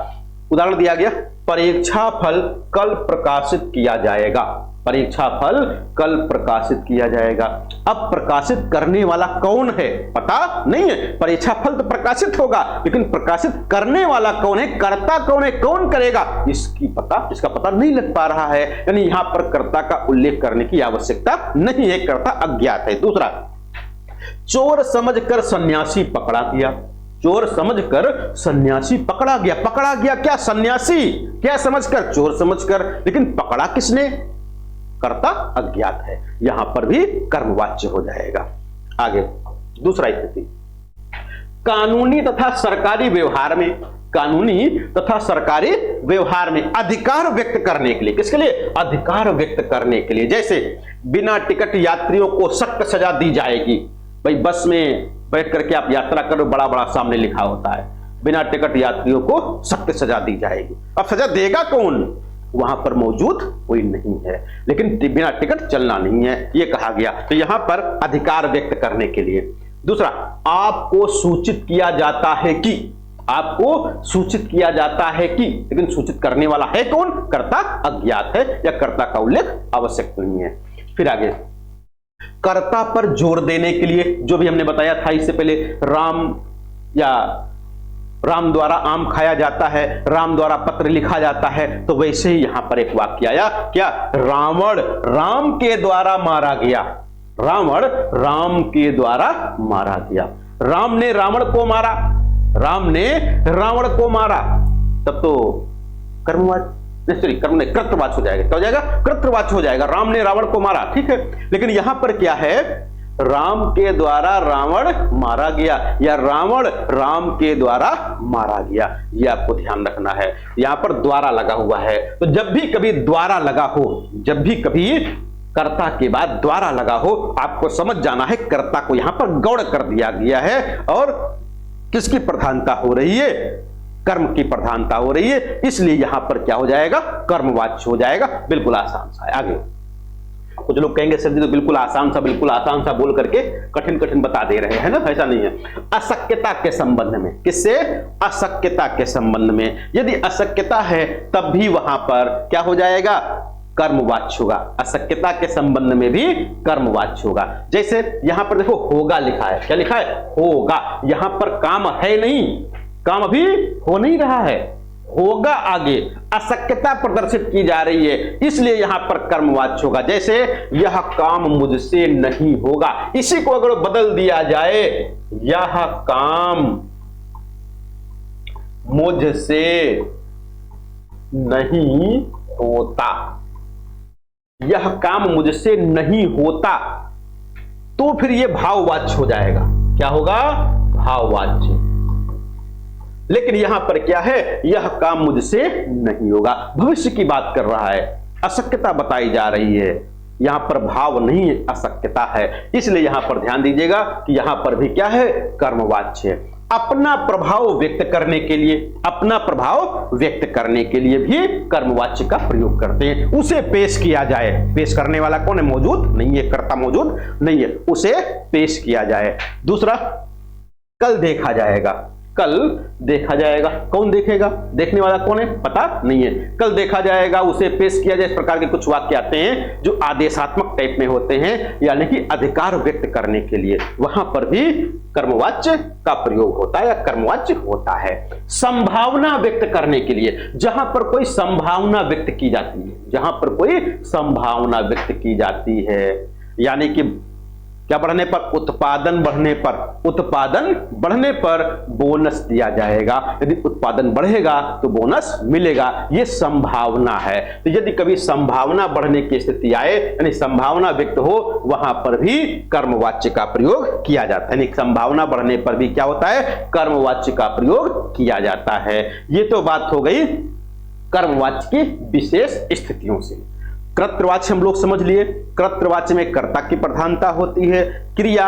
Speaker 1: उदाहरण दिया गया, परीक्षा फल कल प्रकाशित किया जाएगा, परीक्षा फल कल प्रकाशित किया जाएगा। अब प्रकाशित करने वाला कौन है पता नहीं है। परीक्षा फल तो प्रकाशित होगा, लेकिन प्रकाशित करने वाला कौन है, कर्ता कौन है, कौन करेगा, इसका पता नहीं लग पा रहा है। यानी यहां पर कर्ता का उल्लेख करने की आवश्यकता नहीं है, कर्ता अज्ञात है। दूसरा, चोर समझकर सन्यासी पकड़ा गया, चोर समझकर सन्यासी पकड़ा गया। पकड़ा गया क्या? सन्यासी, क्या समझकर? चोर समझकर, लेकिन पकड़ा किसने? कर्ता अज्ञात है। यहां पर भी कर्मवाच्य हो जाएगा। आगे दूसरा स्थिति, कानूनी तथा सरकारी व्यवहार में, कानूनी तथा सरकारी व्यवहार में अधिकार व्यक्त करने के लिए, किसके लिए? अधिकार व्यक्त करने के लिए। जैसे बिना टिकट यात्रियों को सख्त सजा दी जाएगी। भाई बस में बैठ करके आप यात्रा करो, बड़ा बड़ा सामने लिखा होता है, बिना टिकट यात्रियों को सख्त सजा दी जाएगी। अब सजा देगा कौन? वहां पर मौजूद कोई नहीं है, लेकिन बिना टिकट चलना नहीं है, ये कहा गया। तो यहां पर अधिकार व्यक्त करने के लिए। दूसरा, आपको सूचित किया जाता है कि, आपको सूचित किया जाता है कि, लेकिन सूचित करने वाला है कौन? कर्ता अज्ञात है या कर्ता का उल्लेख आवश्यक नहीं है। फिर आगे, कर्ता पर जोर देने के लिए, जो भी हमने बताया था इससे पहले, राम द्वारा आम खाया जाता है, राम द्वारा पत्र लिखा जाता है, तो वैसे ही यहां पर एक वाक्य आया, क्या? रावण राम के द्वारा मारा गया, रावण राम के द्वारा मारा गया। राम ने रावण को मारा, राम ने रावण को मारा, तब तो कृतवाच हो जाएगा। क्या हो जाएगा? कृतवाच हो जाएगा। राम ने रावण को मारा, ठीक है। लेकिन यहां पर क्या है? राम के द्वारा रावण मारा गया या रावण राम के द्वारा मारा गया, यह आपको ध्यान रखना है। यहां पर द्वारा लगा हुआ है, तो जब भी कभी द्वारा लगा हो, जब भी कभी कर्ता के बाद द्वारा लगा हो, आपको समझ जाना है कर्ता को यहां पर गौण कर दिया गया है और किसकी प्रधानता हो रही है? कर्म की प्रधानता हो रही है, इसलिए यहां पर क्या हो जाएगा? कर्मवाच्य हो जाएगा। बिल्कुल आसान सा है। आगे कुछ लोग कहेंगे सर जी तो बिल्कुल आसान सा बोल करके कठिन कठिन बता दे रहे हैं ना, ऐसा नहीं है। अशक्यता के संबंध में, किससे? अशक्यता के संबंध में, यदि अशक्यता है तब भी वहां पर क्या हो जाएगा? कर्मवाच्य होगा। अशक्यता के संबंध में भी कर्मवाच्य होगा। जैसे यहां पर देखो होगा लिखा है, क्या लिखा है? होगा। यहां पर काम है नहीं, काम अभी हो नहीं रहा है, होगा आगे। अशक्यता प्रदर्शित की जा रही है, इसलिए यहां पर कर्मवाच्य होगा। जैसे यह काम मुझसे नहीं होगा, इसी को अगर बदल दिया जाए, यह काम मुझसे नहीं होता, यह काम मुझसे नहीं होता, तो फिर यह भाववाच्य हो जाएगा। क्या होगा? भाववाच्य। लेकिन यहां पर क्या है? यह काम मुझसे नहीं होगा, भविष्य की बात कर रहा है, अशक्यता बताई जा रही है, यहां पर भाव नहीं है, अशक्यता है, इसलिए यहां पर ध्यान दीजिएगा कि यहां पर भी क्या है? कर्मवाच्य है। अपना प्रभाव व्यक्त करने के लिए, अपना प्रभाव व्यक्त करने के लिए भी कर्मवाच्य का प्रयोग करते हैं। उसे पेश किया जाए, पेश करने वाला कौन है? मौजूद नहीं है, कर्ता मौजूद नहीं है, उसे पेश किया जाए। दूसरा, कल देखा जाएगा, कल देखा जाएगा, कौन देखेगा? देखने वाला कौन है? पता नहीं है। कल देखा जाएगा, उसे पेश किया जाए, इस प्रकार के कुछ वाक्य आते हैं जो आदेशात्मक टाइप में होते हैं, यानी कि अधिकार व्यक्त करने के लिए, वहां पर भी कर्मवाच्य का प्रयोग होता है या कर्मवाच्य होता है। संभावना व्यक्त करने के लिए, जहां पर कोई संभावना व्यक्त की जाती है, जहां पर कोई संभावना व्यक्त की जाती है, यानी कि क्या बढ़ने पर? उत्पादन बढ़ने पर बोनस दिया जाएगा। यदि उत्पादन बढ़ेगा तो बोनस मिलेगा, यह संभावना है। तो यदि कभी संभावना बढ़ने की स्थिति आए, यानी संभावना व्यक्त हो, वहां पर भी कर्मवाच्य का प्रयोग किया जाता है। यानी संभावना बढ़ने पर भी क्या होता है? कर्मवाच्य का प्रयोग किया जाता है। यह तो बात हो गई कर्मवाच्य की विशेष स्थितियों से। कर्तृवाच्य हम लोग समझ लिए। कर्तृवाच्य में कर्ता की प्रधानता होती है। क्रिया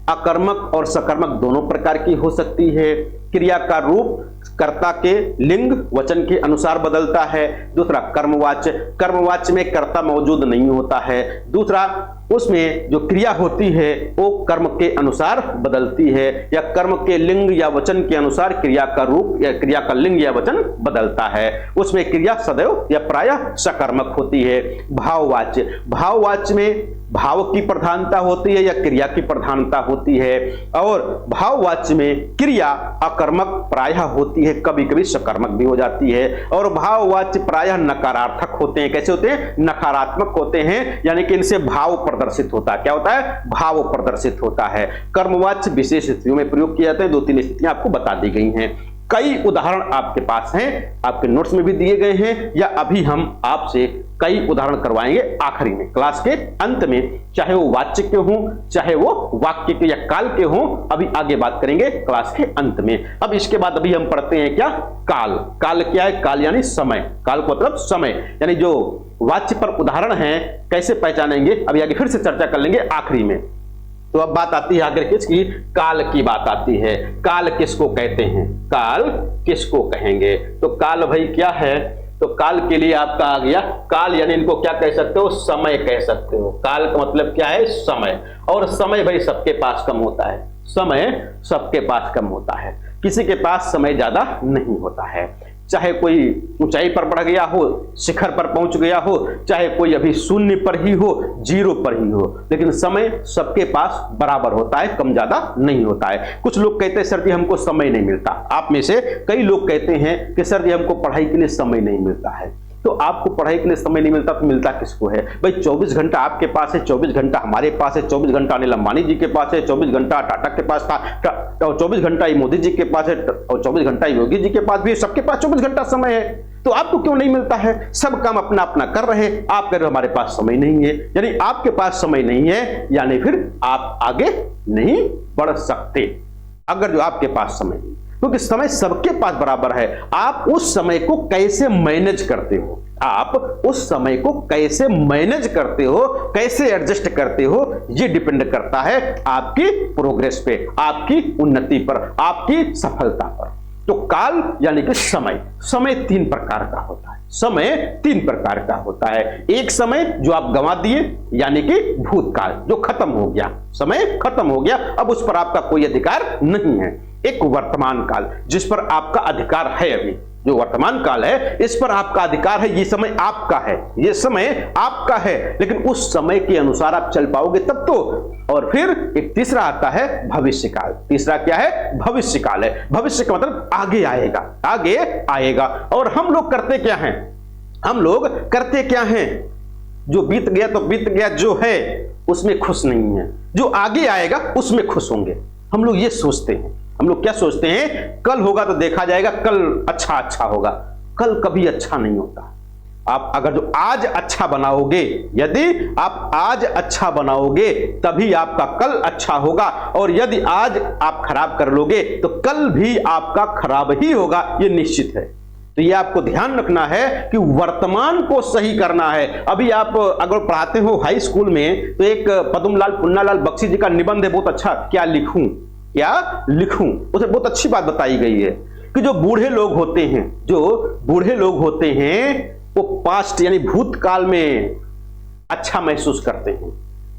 Speaker 1: अकर्मक और सकर्मक दोनों प्रकार की हो सकती है। क्रिया का रूप कर्ता के लिंग वचन के अनुसार बदलता है। दूसरा, कर्मवाच्य, कर्मवाच्य में कर्ता मौजूद नहीं होता है। दूसरा, उसमें जो क्रिया होती है वो कर्म के अनुसार बदलती है, या कर्म के लिंग या वचन के अनुसार क्रिया का रूप या क्रिया का लिंग या वचन बदलता है। उसमें क्रिया सदैव या प्रायः सकर्मक होती है। भाववाच्य, भाववाच्य में भाव की प्रधानता होती है या क्रिया की प्रधानता होती है, और भाववाच्य में क्रिया अकर्मक प्रायः होती है, कभी कभी सकर्मक भी हो जाती है। और भाववाच्य प्रायः नकारार्थक होते हैं। कैसे होते हैं? नकारात्मक होते हैं, यानी कि इनसे भाव प्रदर्शित होता है। क्या होता है? भाव प्रदर्शित होता है। कर्मवाच्य विशेष स्थितियों में प्रयोग किए जाते हैं। 2-3 स्थितियां आपको बता दी गई हैं। कई उदाहरण आपके पास हैं, आपके नोट्स में भी दिए गए हैं, या अभी हम आपसे कई उदाहरण करवाएंगे आखिरी में, क्लास के अंत में, चाहे वो वाच्य के हों, चाहे वो वाक्य के या काल के हों, अभी आगे बात करेंगे क्लास के अंत में। अब इसके बाद अभी हम पढ़ते हैं क्या? काल। काल क्या है? काल यानी समय। काल को मतलब समय, यानी जो वाच्य पर उदाहरण है कैसे पहचानेंगे, अभी आगे फिर से चर्चा कर लेंगे आखिरी में। तो अब बात आती है आगे किसकी? काल की बात आती है। काल किसको कहते हैं? काल किसको कहेंगे? तो काल भाई क्या है? तो काल के लिए आपका आ गया काल, यानी इनको क्या कह सकते हो, समय कह सकते हो। काल का मतलब क्या है, समय। और समय भाई सबके पास कम होता है, समय सबके पास कम होता है, किसी के पास समय ज्यादा नहीं होता है। चाहे कोई ऊंचाई पर बढ़ गया हो, शिखर पर पहुंच गया हो, चाहे कोई अभी शून्य पर ही हो, जीरो पर ही हो, लेकिन समय सबके पास बराबर होता है, कम ज्यादा नहीं होता है। कुछ लोग कहते हैं सर जी हमको समय नहीं मिलता, आप में से कई लोग कहते हैं कि सर जी हमको पढ़ाई के लिए समय नहीं मिलता है। तो आपको पढ़ाई के लिए समय नहीं मिलता तो मिलता किसको है भाई? 24 घंटा आपके पास है, 24 घंटा हमारे पास है, 24 घंटा अनिल अंबानी जी के पास है, 24 घंटा टाटा के पास था, और 24 घंटा मोदी जी के पास है, और 24 घंटा योगी जी के पास भी है। सबके पास 24 घंटा समय है, तो आपको क्यों नहीं मिलता है? सब काम अपना अपना कर रहे, आप कह रहे हो हमारे पास समय नहीं है। यानी आपके पास समय नहीं है, यानी फिर आप आगे नहीं बढ़ सकते अगर जो आपके पास समय नहीं, क्योंकि समय सबके पास बराबर है। आप उस समय को कैसे मैनेज करते हो, आप उस समय को कैसे मैनेज करते हो, कैसे एडजस्ट करते हो, ये डिपेंड करता है आपकी प्रोग्रेस पे, आपकी उन्नति पर, आपकी सफलता पर। तो काल यानी कि समय, समय 3 प्रकार का होता है, समय 3 प्रकार का होता है। एक समय जो आप गंवा दिए यानी कि भूतकाल, जो खत्म हो गया, समय खत्म हो गया, अब उस पर आपका कोई अधिकार नहीं है। एक वर्तमान काल जिस पर आपका अधिकार है, अभी जो वर्तमान काल है इस पर आपका अधिकार है, ये समय आपका है, ये समय आपका है, लेकिन उस समय के अनुसार आप चल पाओगे तब तो। और फिर एक तीसरा आता है भविष्य काल। तीसरा क्या है? भविष्य काल है। भविष्य का मतलब आगे आएगा, आगे आएगा। और हम लोग करते क्या हैं, हम लोग करते क्या हैं? जो बीत गया तो बीत गया, जो है उसमें खुश नहीं है, जो आगे आएगा उसमें खुश होंगे। हम लोग ये सोचते हैं, हम लोग क्या सोचते हैं, कल होगा तो देखा जाएगा, कल अच्छा अच्छा होगा। कल कभी अच्छा नहीं होता। आप अगर जो आज अच्छा बनाओगे, यदि आप आज अच्छा बनाओगे तभी आपका कल अच्छा होगा, और यदि आज आप खराब कर लोगे तो कल भी आपका खराब ही होगा, ये निश्चित है। तो ये आपको ध्यान रखना है कि वर्तमान को सही करना है। अभी आप अगर पढ़ाते हो हाई स्कूल में तो एक पद्मलाल पुन्नालाल बख्शी जी का निबंध है, बहुत अच्छा, क्या लिखूं क्या लिखूं, उसे बहुत अच्छी बात बताई गई है कि जो बूढ़े लोग होते हैं, जो बूढ़े लोग होते हैं वो पास्ट यानी भूतकाल में अच्छा महसूस करते हैं,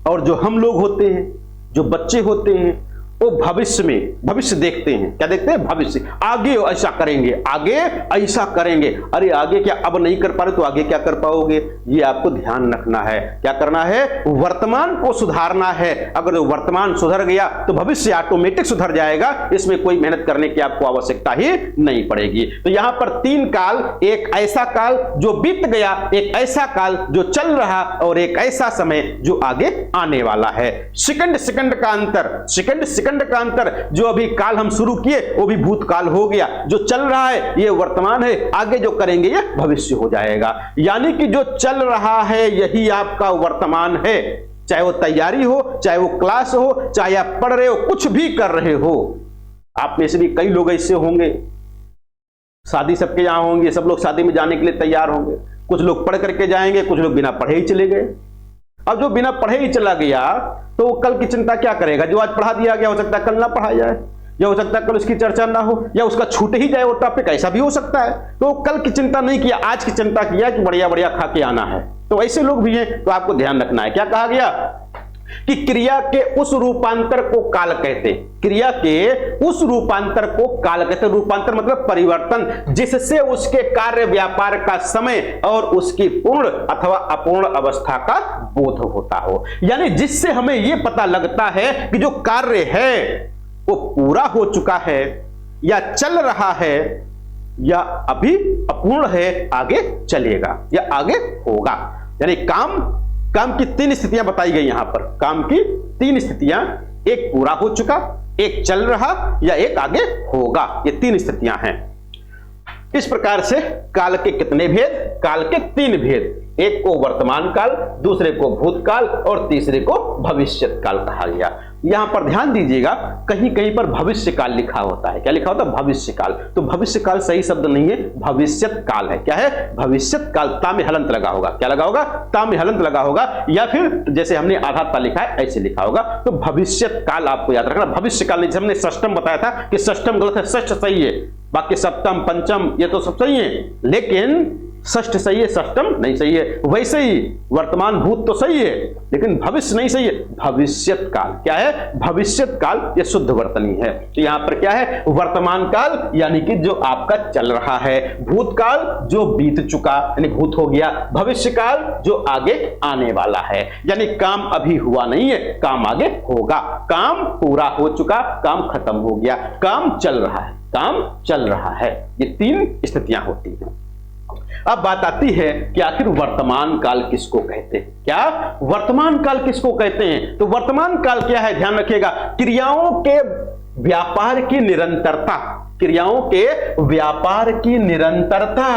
Speaker 1: और जो हम लोग होते हैं, जो बच्चे होते हैं, वो भविष्य में, भविष्य देखते हैं। क्या देखते हैं? भविष्य, आगे ऐसा करेंगे, आगे ऐसा करेंगे। अरे आगे क्या अब नहीं कर पा रहे तो आगे क्या कर पाओगे? ये आपको ध्यान रखना है। क्या करना है? वर्तमान को सुधारना है। अगर वर्तमान सुधर गया तो भविष्य ऑटोमेटिक सुधर जाएगा, इसमें कोई मेहनत करने की आपको आवश्यकता ही नहीं पड़ेगी। तो यहां पर 3 काल, एक ऐसा काल जो बीत गया, एक ऐसा काल जो चल रहा, और एक ऐसा समय जो आगे आने वाला है। सेकंड सेकंड का अंतर, सेकंड का अंतर, जो अभी काल हम शुरू किए वो भी भूतकाल हो गया, जो चल रहा है ये वर्तमान है, आगे जो करेंगे ये भविष्य हो जाएगा। यानी कि जो चल रहा है यही आपका वर्तमान है, चाहे वो तैयारी हो, चाहे वो क्लास हो, चाहे आप पढ़ रहे हो, कुछ भी कर रहे हो। आप में से भी कई लोग ऐसे होंगे, शादी सबके यहां होंगे, सब लोग शादी में जाने के लिए तैयार होंगे, कुछ लोग पढ़ करके जाएंगे, कुछ लोग बिना पढ़े ही चले गए। अब जो बिना पढ़े ही चला गया तो वो कल की चिंता क्या करेगा? जो आज पढ़ा दिया गया हो सकता है कल ना पढ़ा जाए, या हो सकता है कल उसकी चर्चा ना हो, या उसका छूट ही जाए वो टॉपिक, ऐसा भी हो सकता है। तो कल की चिंता नहीं किया, आज की चिंता किया कि बढ़िया बढ़िया खा के आना है। तो ऐसे लोग भी हैं, तो आपको ध्यान रखना है। क्या कहा गया कि क्रिया के उस रूपांतर को काल कहते, क्रिया के उस रूपांतर को काल कहते। रूपांतर मतलब परिवर्तन, जिससे उसके कार्य व्यापार का समय और उसकी पूर्ण अथवा अपूर्ण अवस्था का बोध होता हो। यानी जिससे हमें यह पता लगता है कि जो कार्य है वो पूरा हो चुका है, या चल रहा है, या अभी अपूर्ण है, आगे चलेगा या आगे होगा। यानी काम की 3 स्थितियां बताई गई यहां पर। काम की 3 स्थितियां, एक पूरा हो चुका, एक चल रहा, या एक आगे होगा। ये 3 स्थितियां हैं। इस प्रकार से काल के कितने भेद? काल के 3 भेद। एक को वर्तमान काल, दूसरे को भूतकाल, और तीसरे को भविष्य काल कहा गया। यहां पर ध्यान दीजिएगा, कहीं कहीं पर भविष्य काल लिखा होता है। क्या लिखा होता है? भविष्य काल। तो भविष्य काल सही शब्द नहीं है, भविष्यत काल है। क्या है? भविष्यत काल। ता में हलंत लगा होगा। क्या लगा होगा? ता में हलंत लगा होगा, या फिर जैसे हमने आधा ता लिखा है ऐसे लिखा होगा। तो भविष्यत काल आपको याद रखना। भविष्य काल, जैसे हमने षष्टम बताया था कि षष्टम गलत है, षष्ठ सही है, बाकी सप्तम पंचम ये तो सब सही है, लेकिन षष्ठ सही है, षष्टम नहीं सही है। वैसे ही वर्तमान भूत तो सही है, लेकिन भविष्य नहीं सही है। भविष्यत काल क्या है? भविष्यत काल ये शुद्ध वर्तनी है। तो यहां पर क्या है? वर्तमान काल यानी कि जो आपका चल रहा है, भूतकाल जो बीत चुका यानी भूत हो गया, भविष्य काल जो आगे आने वाला है, यानी काम अभी हुआ नहीं है, काम आगे होगा। काम पूरा हो चुका, काम खत्म हो गया, काम चल रहा है, काम चल रहा है। ये तीन स्थितियां होती हैं। अब बात आती है कि आखिर वर्तमान काल किसको कहते हैं? क्या वर्तमान काल किसको कहते हैं? तो वर्तमान काल क्या है? ध्यान रखिएगा, क्रियाओं के व्यापार की निरंतरता, क्रियाओं के व्यापार की निरंतरता।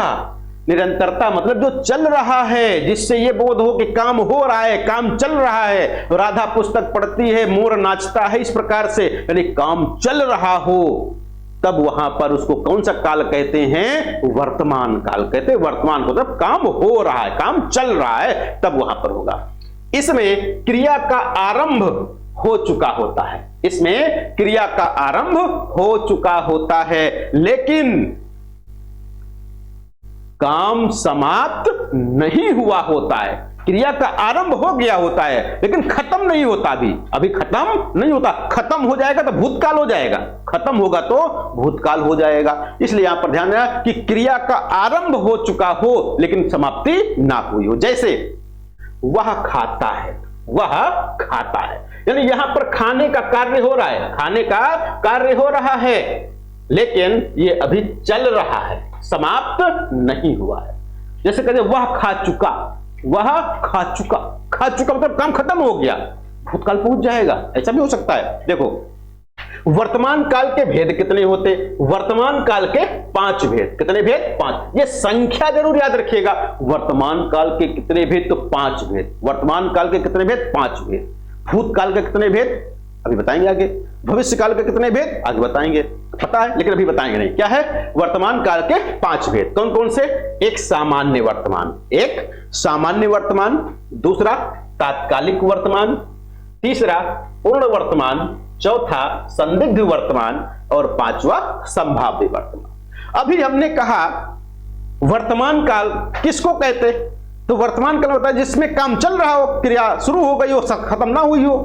Speaker 1: निरंतरता मतलब जो चल रहा है, जिससे ये बोध हो कि काम हो रहा है, काम चल रहा है। राधा पुस्तक पढ़ती है, मोर नाचता है, इस प्रकार से यानी काम चल रहा हो, तब वहां पर उसको कौन सा काल कहते हैं? वर्तमान काल कहते हैं। वर्तमान को मतलब काम हो रहा है, काम चल रहा है, तब वहां पर होगा। इसमें क्रिया का आरंभ हो चुका होता है, इसमें क्रिया का आरंभ हो चुका होता है, लेकिन काम समाप्त नहीं हुआ होता है। क्रिया का आरंभ हो गया होता है, लेकिन खत्म नहीं होता। अभी खत्म नहीं होता। खत्म हो जाएगा तो भूतकाल हो जाएगा, खत्म होगा तो भूतकाल हो जाएगा। इसलिए यहां पर ध्यान देना कि क्रिया का आरंभ हो चुका हो, लेकिन समाप्ति ना हुई हो। जैसे वह खाता है, वह खाता है, यानी यहां पर खाने का कार्य हो रहा है, खाने का कार्य हो रहा है, लेकिन ये अभी चल रहा है, समाप्त नहीं हुआ है। जैसे कहते वह खा चुका, वह खा चुका, खा चुका मतलब काम खत्म हो गया, भूतकाल पहुंच जाएगा, ऐसा भी हो सकता है। देखो वर्तमान काल के भेद कितने होते? वर्तमान काल के 5 भेद। कितने भेद? 5। ये संख्या जरूर याद रखिएगा। वर्तमान काल के कितने भेद? तो 5 भेद। वर्तमान काल के कितने भेद? 5 भेद। भूतकाल के कितने भेद? अभी बताएंगे आगे। भविष्य काल के कितने भेद? आगे बताएंगे। पता है लेकिन अभी बताएंगे नहीं। क्या है? वर्तमान काल के 5 भेद। कौन कौन से? एक सामान्य वर्तमान, एक सामान्य वर्तमान, दूसरा तात्कालिक वर्तमान, तीसरा पूर्ण वर्तमान, चौथा संदिग्ध वर्तमान और पांचवा संभाव्य वर्तमान। अभी हमने कहा वर्तमान काल किसको कहते? तो वर्तमान काल होता है जिसमें काम चल रहा हो, क्रिया शुरू हो गई हो, खत्म ना हुई हो,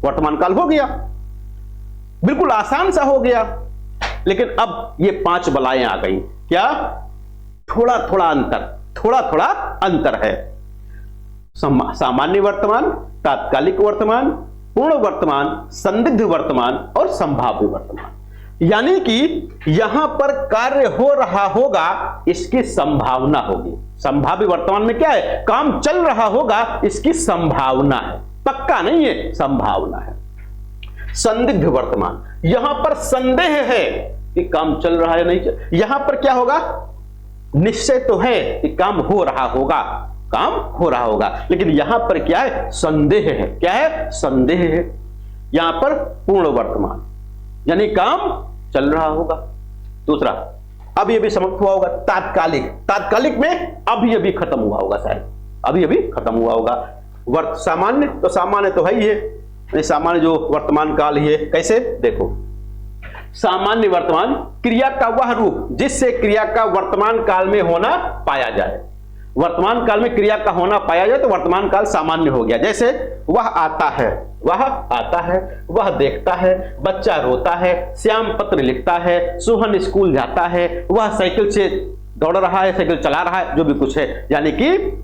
Speaker 1: वर्तमान काल हो गया। बिल्कुल आसान सा हो गया। लेकिन अब ये 5 बलाएं आ गई। क्या? थोड़ा थोड़ा अंतर, थोड़ा थोड़ा अंतर है। सामान्य वर्तमान, तात्कालिक वर्तमान, पूर्ण वर्तमान, संदिग्ध वर्तमान और संभाव्य वर्तमान। यानी कि यहां पर कार्य हो रहा होगा, इसकी संभावना होगी। संभाव्य वर्तमान में क्या है? काम चल रहा होगा, इसकी संभावना है, पक्का नहीं है, संभावना है। संदिग्ध वर्तमान, यहां पर संदेह है कि काम चल रहा है नहीं चल। यहां पर क्या होगा? निश्चय तो है कि काम हो रहा होगा, काम हो रहा होगा, लेकिन यहां पर क्या है? संदेह है। क्या है? संदेह है। यहां पर पूर्ण वर्तमान यानी काम चल रहा होगा। दूसरा अभी अभी समाप्त हुआ होगा। तात्कालिक, तात्कालिक में अभी अभी खत्म हुआ होगा, शायद अभी अभी खत्म हुआ होगा। सामान्य तो सामान्य तो है ही है, सामान्य जो वर्तमान काल ही है। कैसे? देखो सामान्य वर्तमान क्रिया का वह रूप जिससे क्रिया का वर्तमान काल में होना पाया जाए। वर्तमान काल में क्रिया का होना पाया जाए तो वर्तमान काल सामान्य हो गया। जैसे वह आता है, वह आता है, वह देखता है, बच्चा रोता है, श्याम पत्र लिखता है, सोहन स्कूल जाता है, वह साइकिल से दौड़ रहा है, साइकिल चला रहा है, जो भी कुछ है, यानी कि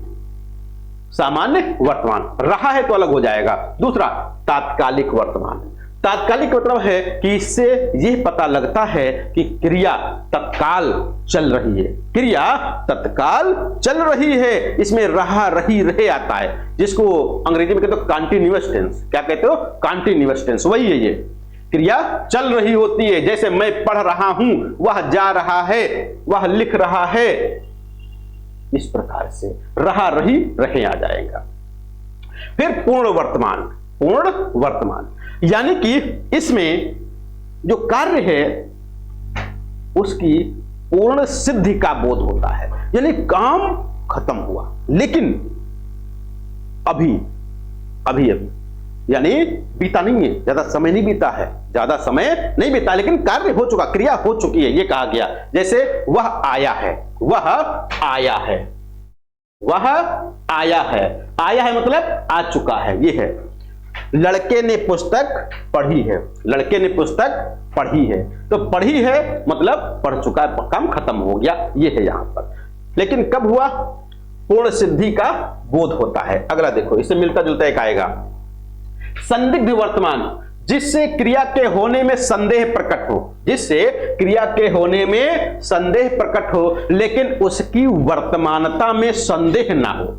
Speaker 1: सामान्य वर्तमान। रहा है तो अलग हो जाएगा। दूसरा तात्कालिक वर्तमान। तात्कालिक मतलब है कि इससे यह पता लगता है कि क्रिया तत्काल चल रही है, क्रिया तत्काल चल रही है। इसमें रहा, रही, रहे आता है, जिसको अंग्रेजी में कहते हो कॉन्टिन्यूअस टेंस। क्या कहते हो? Continuous tense. वही है ये, क्रिया चल रही होती है। जैसे मैं पढ़ रहा हूं, वह जा रहा है, वह लिख रहा है, इस प्रकार से रहा, रही, रहे आ जाएगा। फिर पूर्ण वर्तमान। पूर्ण वर्तमान यानी कि इसमें जो कार्य है उसकी पूर्ण सिद्धि का बोध होता है, यानी काम खत्म हुआ लेकिन अभी अभी अभी, यानी बीता नहीं है, ज्यादा समय नहीं बीता है, ज्यादा समय नहीं बीता, लेकिन कार्य हो चुका, क्रिया हो चुकी है, ये कहा गया। जैसे वह आया है, वह आया है, वह आया है। आया है मतलब आ चुका है, ये है। लड़के ने पुस्तक पढ़ी है, लड़के ने पुस्तक पढ़ी है, तो पढ़ी है मतलब पढ़ चुका है, काम खत्म हो गया, ये है यहां पर। लेकिन कब हुआ? पूर्ण सिद्धि का बोध होता है। अगला देखो, इससे मिलता जुलता एक आएगा, संदिग्ध वर्तमान, जिससे क्रिया के होने में संदेह प्रकट हो, जिससे क्रिया के होने में संदेह प्रकट हो लेकिन उसकी वर्तमानता में संदेह ना हो।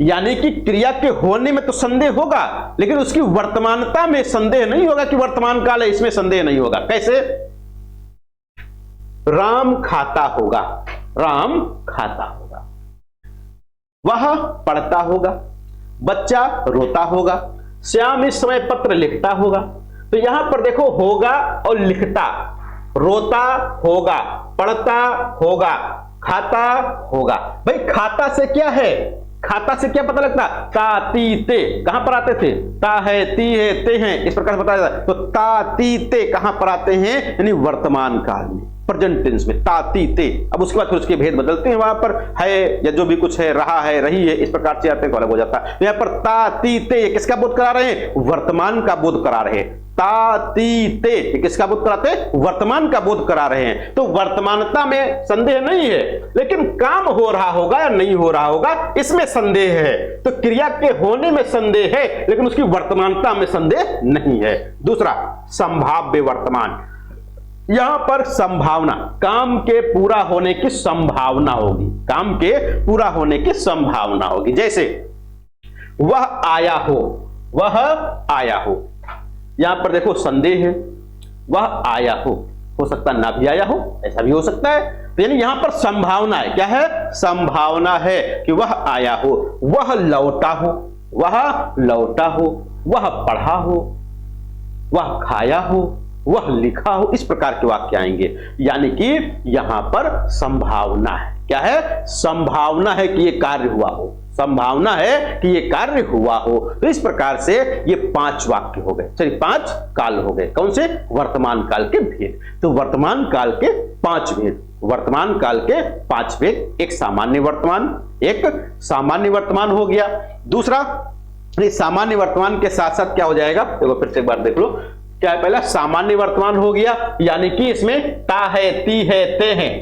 Speaker 1: यानी कि क्रिया के होने में तो संदेह होगा लेकिन उसकी वर्तमानता में संदेह नहीं होगा कि वर्तमान काल है, इसमें संदेह नहीं होगा। कैसे? राम खाता होगा, राम खाता होगा, वह पढ़ता होगा, बच्चा रोता होगा, श्याम इस समय पत्र लिखता होगा। तो यहां पर देखो, होगा और लिखता, रोता होगा, पढ़ता होगा, खाता होगा। भाई खाता से क्या है? खाता से क्या पता लगता? ता ती ते कहां पर आते थे? ता है, ती है, ते हैं, इस प्रकार से बताया जाता है। तो ता ती ते कहां पर आते हैं? यानी वर्तमान काल में, प्रेजेंट टेंस में, ता ती ते। अब उसके बाद फिर उसके भेद बदलते हैं, वहां पर है या जो भी कुछ है, रहा है, रही है, इस प्रकार से आते हैं तो अलग हो जाता है। तो यहां पर ता ती ते किसका बोध करा रहे हैं? वर्तमान का बोध करा रहे हैं। ता ती ते किसका बोध कराते हैं? वर्तमान का बोध करा रहे हैं। तो वर्तमानता में संदेह नहीं है लेकिन काम हो रहा होगा या नहीं हो रहा होगा इसमें संदेह है। तो क्रिया के होने में संदेह है लेकिन उसकी वर्तमानता में संदेह नहीं है। दूसरा, संभाव्य वर्तमान, यहां पर संभावना, काम के पूरा होने की संभावना होगी, काम के पूरा होने की संभावना होगी। जैसे वह आया हो, वह आया हो, यहां पर देखो संदेह है, वह आया हो सकता ना भी आया हो, ऐसा भी हो सकता है। तो यानी यहां पर संभावना है। क्या है? संभावना है कि वह आया हो, वह लौटा हो, वह लौटा हो, वह पढ़ा हो, वह खाया हो, वह लिखा हो, इस प्रकार के वाक्य आएंगे। यानी कि यहां पर संभावना है। क्या है? संभावना है कि यह कार्य हुआ हो, संभावना है कि यह कार्य हुआ हो। तो इस प्रकार से ये 5 वाक्य हो गए, चलिए 5 काल हो गए। कौन से? वर्तमान काल के भेद। तो वर्तमान काल के 5 भेद, वर्तमान काल के 5 भेद। एक सामान्य वर्तमान, एक सामान्य वर्तमान हो गया। दूसरा, सामान्य वर्तमान के साथ साथ क्या हो जाएगा? देखो फिर से एक बार देख लो, क्या है? पहला सामान्य वर्तमान हो गया, यानी कि इसमें ता है, ती है, ते हैं।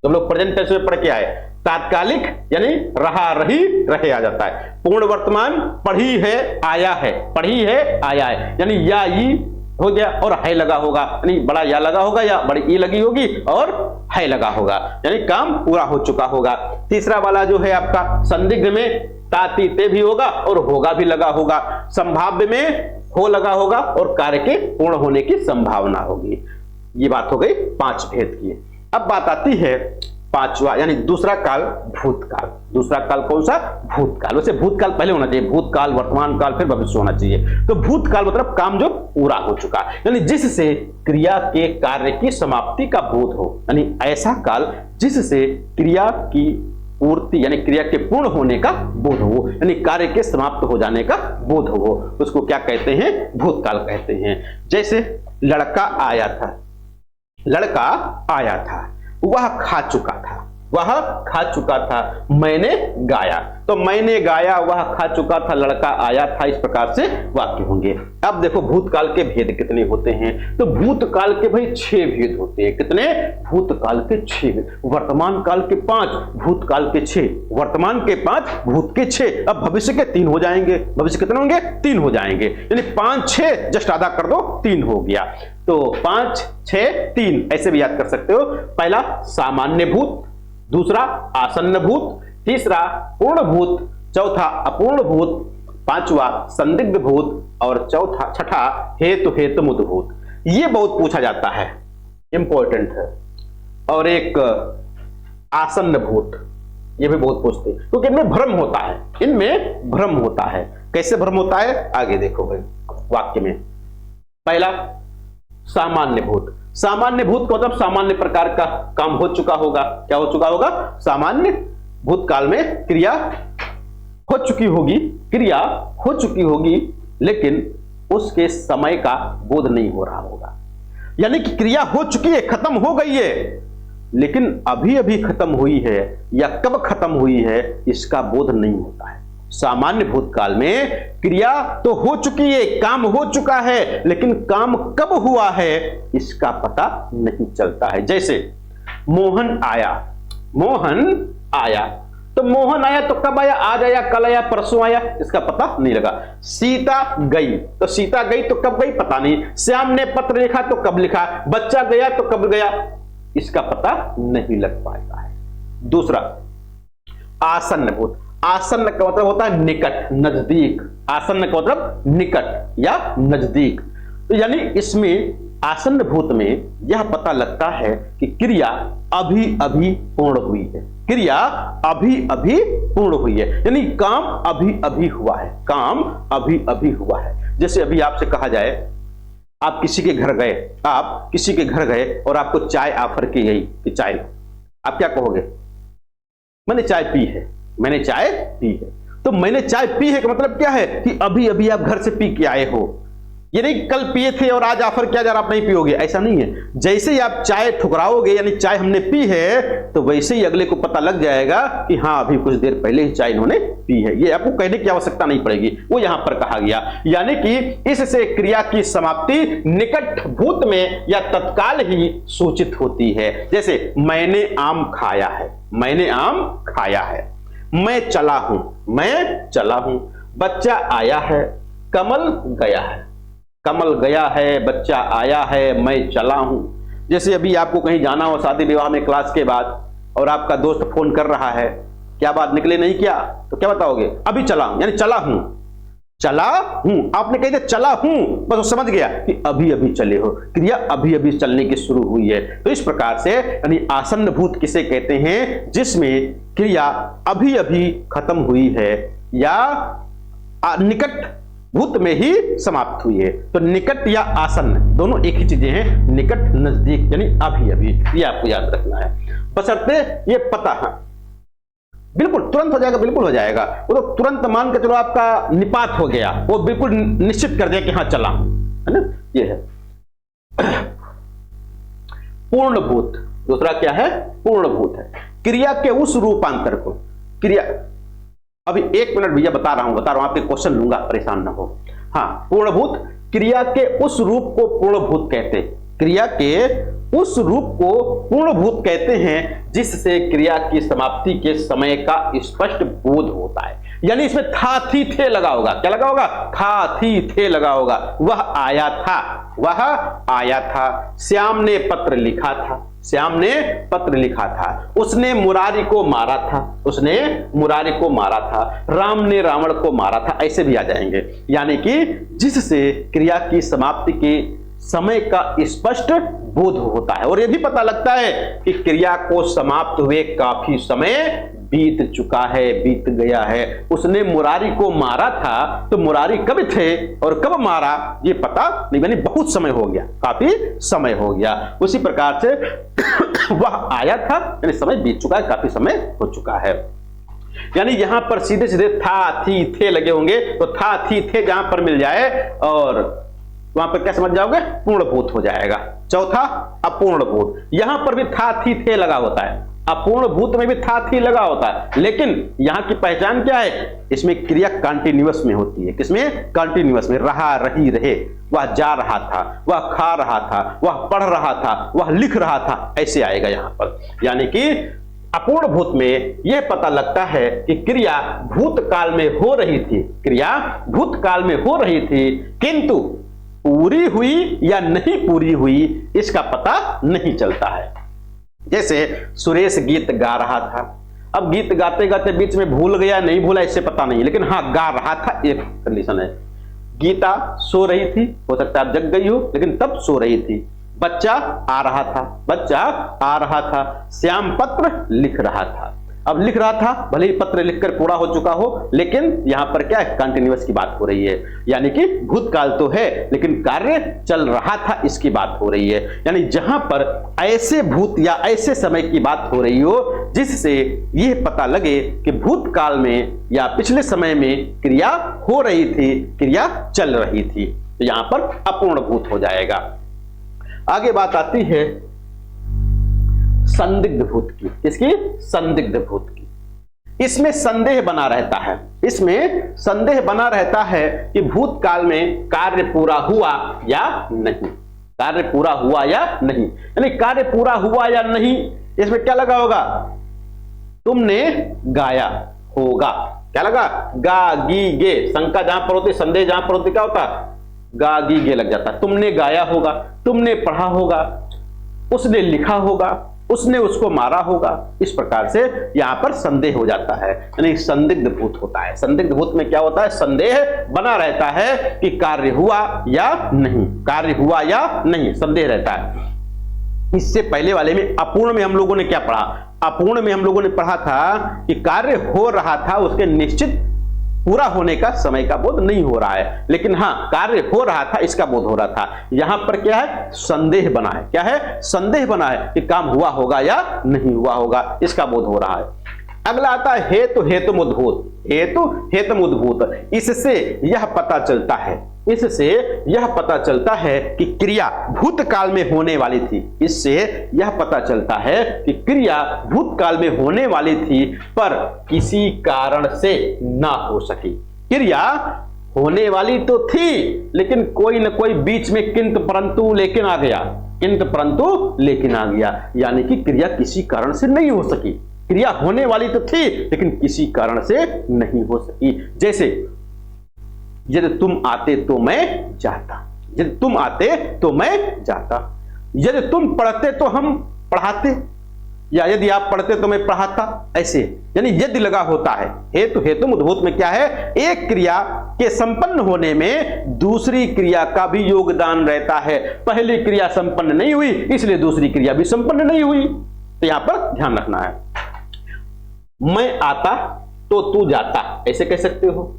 Speaker 1: तुम लोग प्रेजेंट टेंस में पढ़ के आए। तात्कालिक यानी रहा, रही, रहे आ जाता है। पूर्ण वर्तमान, पढ़ी है, आया है, पढ़ी है, आया है, यानी या ई हो गया और है लगा होगा, यानी बड़ा या लगा होगा या बड़ी ई लगी होगी और है लगा होगा, यानी काम पूरा हो चुका होगा। तीसरा वाला जो है आपका संदिग्ध में ताती ते भी होगा और होगा भी लगा होगा। संभाव्य में हो लगा होगा और कार्य के पूर्ण होने की संभावना होगी। ये बात हो गई 5 भेद की। अब बात आती है 5वां, यानी दूसरा काल, भूतकाल। दूसरा काल कौन सा? भूतकाल। वैसे भूतकाल पहले होना चाहिए, भूतकाल, वर्तमान काल, फिर भविष्य होना चाहिए। तो भूतकाल मतलब काम जो पूरा हो चुका, यानी जिससे क्रिया के कार्य की समाप्ति का बोध हो, यानी ऐसा काल जिससे क्रिया की पूर्ति यानी क्रिया के पूर्ण होने का बोध हो, यानी कार्य के समाप्त हो जाने का बोध हो, उसको क्या कहते हैं? भूतकाल कहते हैं। जैसे लड़का आया था, लड़का आया था, वह खा चुका था, वह खा चुका था, मैंने गाया, तो मैंने गाया, वह खा चुका था, लड़का आया था, इस प्रकार से वाक्य होंगे। अब देखो भूतकाल के भेद कितने होते हैं? तो भूतकाल के भाई 6 भेद होते हैं। कितने? भूतकाल के 6। वर्तमान काल के 5, भूतकाल के 6, वर्तमान के 5, भूत के 6। अब भविष्य के 3 हो जाएंगे। भविष्य कितने होंगे? 3 हो जाएंगे, यानी 5 6 जस्ट आधा कर दो, 3 हो गया। तो 5 6 3 ऐसे भी याद कर सकते हो। पहला सामान्य भूत, दूसरा आसन्न भूत, तीसरा पूर्ण भूत, चौथा अपूर्ण भूत, 5वां संदिग्ध भूत और छठा हेतु हेतुमुद भूत। ये बहुत पूछा जाता है, इंपॉर्टेंट है। और एक आसन्न भूत, ये भी बहुत पूछते हैं क्योंकि इनमें भ्रम होता है, इनमें भ्रम होता है। कैसे भ्रम होता है? आगे देखो भाई वाक्य में। पहला सामान्य भूत, सामान्य भूत का मतलब सामान्य प्रकार का काम हो चुका होगा। क्या हो चुका होगा? सामान्य भूतकाल में क्रिया हो चुकी होगी, क्रिया हो चुकी होगी लेकिन उसके समय का बोध नहीं हो रहा होगा, यानी कि क्रिया हो चुकी है, खत्म हो गई है, लेकिन अभी अभी खत्म हुई है या कब खत्म हुई है इसका बोध नहीं होता है। सामान्य भूतकाल में क्रिया तो हो चुकी है, काम हो चुका है, लेकिन काम कब हुआ है इसका पता नहीं चलता है। जैसे मोहन आया, मोहन आया, तो मोहन आया तो कब आया, आज आया, कल आया, परसों आया, इसका पता नहीं लगा। सीता गई, तो सीता गई तो कब गई पता नहीं। श्याम ने पत्र लिखा तो कब लिखा, बच्चा गया तो कब गया, इसका पता नहीं लग पाता है। दूसरा आसन्न भूत। आसन्न का मतलब होता है निकट, नजदीक। आसन्न का मतलब निकट या नजदीक। तो यानी इसमें आसन्न भूत में यह पता लगता है कि क्रिया अभी अभी पूर्ण हुई है, क्रिया अभी अभी पूर्ण हुई है, यानी काम अभी अभी हुआ है, काम अभी अभी हुआ है। जैसे अभी आपसे कहा जाए आप किसी के घर गए, आप किसी के घर गए और आपको चाय ऑफर की गई कि चाय लो, आप क्या कहोगे, मैंने चाय पी है, मैंने चाय पी है। तो मैंने चाय पी है का मतलब क्या है कि अभी अभी आप घर से पी के आए हो, ये नहीं कल पिए थे और आज ऑफर किया जा रहा आप नहीं पियोगे, ऐसा नहीं है। जैसे ही आप चाय ठुकराओगे यानी चाय हमने पी है, तो वैसे ही अगले को पता लग जाएगा कि हाँ अभी कुछ देर पहले ही चाय इन्होंने पी है। ये आपको कहने की आवश्यकता नहीं पड़ेगी, वो यहां पर कहा गया। यानी कि इससे क्रिया की समाप्ति निकट भूत में या तत्काल ही सूचित होती है। जैसे मैंने आम खाया है, मैंने आम खाया है, मैं चला हूं, मैं चला हूं, बच्चा आया है, कमल गया है, कमल गया है, बच्चा आया है, मैं चला हूं। जैसे अभी आपको कहीं जाना हो शादी विवाह में क्लास के बाद और आपका दोस्त फोन कर रहा है, क्या बात निकले नहीं क्या, तो क्या बताओगे, अभी चला हूं, यानी चला हूं, चला हूं। आपने कह दिया चला हूं, बस वो समझ गया कि अभी अभी चले हो, क्रिया अभी अभी चलने की शुरू हुई है। तो इस प्रकार से यानी आसन्न भूत किसे कहते हैं, जिसमें क्रिया अभी अभी खत्म हुई है या निकट भूत में ही समाप्त हुई है। तो निकट या आसन्न दोनों एक ही चीजें हैं, निकट नजदीक यानी अभी अभी, ये आपको याद रखना है। बशर्ते ये पता है, बिल्कुल तुरंत हो जाएगा, बिल्कुल हो जाएगा, वो तो तुरंत मान के चलो आपका निपात हो गया, वो बिल्कुल निश्चित कर दिया कि हाँ चला, है ना, ये है। पूर्ण भूत, दूसरा क्या है, पूर्ण भूत है क्रिया के उस रूपांतर को, क्रिया अभी 1 मिनट भैया बता रहा हूं, आपके क्वेश्चन लूंगा, परेशान ना हो। हाँ, पूर्णभूत क्रिया के उस रूप को पूर्णभूत कहते हैं, क्रिया के उस रूप को पूर्णभूत कहते हैं जिससे क्रिया की समाप्ति के समय का स्पष्ट बोध होता है। यानी इसमें था थी थे लगा होगा, क्या लगा होगा, था थी थे लगा होगा। वह आया था, वह आया था, श्याम ने पत्र लिखा था, श्याम ने पत्र लिखा था, उसने मुरारी को मारा था, उसने मुरारी को मारा था, राम ने रावण को मारा था, ऐसे भी आ जाएंगे। यानी कि जिससे क्रिया की समाप्ति के समय का स्पष्ट बोध होता है और यह भी पता लगता है कि क्रिया को समाप्त हुए काफी समय बीत चुका है, बीत गया है। उसने मुरारी को मारा था तो मुरारी कब थे और कब मारा ये पता नहीं, यानी बहुत समय हो गया, काफी समय हो गया। उसी प्रकार से वह आया था यानी समय बीत चुका है, काफी समय हो चुका है। यानी यहां पर सीधे सीधे था थी थे लगे होंगे, तो था थी थे जहां पर मिल जाए और वहां पर क्या समझ जाओगे, पूर्णभूत हो जाएगा। चौथा अपूर्णभूत, यहां पर भी था थी थे लगा होता है, अपूर्ण भूत में भी था थी लगा होता है, लेकिन यहां की पहचान क्या है, इसमें क्रिया कंटिन्यूअस में होती है। किसमें, कंटिन्यूअस में, रहा रही रहे, वह जा रहा था, वह खा रहा था, वह पढ़ रहा था, वह लिख रहा था, ऐसे आएगा यहां पर। यानी कि अपूर्ण भूत में यह पता लगता है कि क्रिया भूतकाल में हो रही थी, क्रिया भूतकाल में हो रही थी, किंतु पूरी हुई या नहीं पूरी हुई इसका पता नहीं चलता है। जैसे सुरेश गीत गा रहा था, अब गीत गाते गाते बीच में भूल गया नहीं भूला इससे पता नहीं, लेकिन हाँ गा रहा था, एक कंडीशन है। गीता सो रही थी, हो सकता है आप जग गई हो, लेकिन तब सो रही थी। बच्चा आ रहा था, बच्चा आ रहा था। श्याम पत्र लिख रहा था, अब लिख रहा था, भले ही पत्र लिखकर पूरा हो चुका हो, लेकिन यहां पर क्या है, कंटिन्यूअस की बात हो रही है। यानी कि भूतकाल तो है लेकिन कार्य चल रहा था, इसकी बात हो रही है। यानी जहां पर ऐसे भूत या ऐसे समय की बात हो रही हो जिससे यह पता लगे कि भूतकाल में या पिछले समय में क्रिया हो रही थी, क्रिया चल रही थी, तो यहां पर अपूर्ण भूत हो जाएगा। आगे बात आती है संदिग्ध भूत की। किसकी? संदिग्ध भूत की। इसमें संदेह बना रहता है, इसमें संदेह बना रहता है कि भूतकाल में कार्य पूरा हुआ या नहीं, कार्य पूरा हुआ या नहीं। यानी कार्य पूरा हुआ या नहीं, इसमें क्या लगा होगा? तुमने गाया होगा। क्या लगा? गा गी गे। शंका जहां पर होती, संदेह जहां पर होती, क्या होता? गा गी गे लग जाता। तुमने गाया होगा, तुमने पढ़ा होगा, उसने लिखा होगा, उसने उसको मारा होगा। इस प्रकार से यहां पर संदेह हो जाता है, यानी संदिग्ध भूत होता है। संदिग्ध भूत में क्या होता है? संदेह बना रहता है कि कार्य हुआ या नहीं, कार्य हुआ या नहीं, संदेह रहता है। इससे पहले वाले में अपूर्ण में हम लोगों ने क्या पढ़ा? अपूर्ण में हम लोगों ने पढ़ा था कि कार्य हो रहा था, उसके निश्चित पूरा होने का समय का बोध नहीं हो रहा है, लेकिन हां कार्य हो रहा था इसका बोध हो रहा था। यहां पर क्या है? संदेह बना है। क्या है? संदेह बना है कि काम हुआ होगा या नहीं हुआ होगा, इसका बोध हो रहा है। अगला आता है हेतु हेतुमुद्भूत। हेतु हेतुमुद्भूत, इससे यह पता चलता है, इससे यह पता चलता है कि क्रिया भूतकाल में होने वाली थी। इससे यह पता चलता है कि क्रिया भूतकाल में होने वाली थी पर किसी कारण से ना हो सकी। क्रिया होने वाली तो थी, लेकिन कोई न कोई बीच में किंतु परंतु लेकिन आ गया, किंतु परंतु लेकिन आ गया, यानी कि क्रिया किसी कारण से नहीं हो सकी। क्रिया होने वाली तो थी, लेकिन किसी कारण से नहीं हो सकी। जैसे यदि तुम आते तो मैं जाता, यदि तुम आते तो मैं जाता, यदि तुम पढ़ते तो हम पढ़ाते, या यदि आप पढ़ते तो मैं पढ़ाता। ऐसे यानी यदि लगा होता है। हेतु हेतुमुद्भूत में क्या है? एक क्रिया के संपन्न होने में दूसरी क्रिया का भी योगदान रहता है। पहली क्रिया संपन्न नहीं हुई, इसलिए दूसरी क्रिया भी संपन्न नहीं हुई। तो यहां पर ध्यान रखना है। मैं आता तो तू जाता, ऐसे कह सकते हो।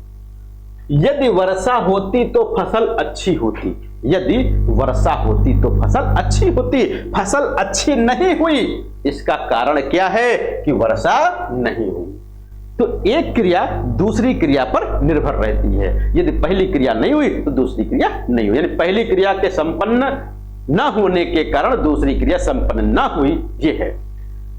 Speaker 1: यदि वर्षा होती तो फसल अच्छी होती, यदि वर्षा होती तो फसल अच्छी होती। फसल अच्छी नहीं हुई, इसका कारण क्या है? कि वर्षा नहीं हुई। तो एक क्रिया दूसरी क्रिया पर निर्भर रहती है। यदि पहली क्रिया नहीं हुई तो दूसरी क्रिया नहीं हुई, यानी पहली क्रिया के संपन्न न होने के कारण दूसरी क्रिया संपन्न न हुई, ये है।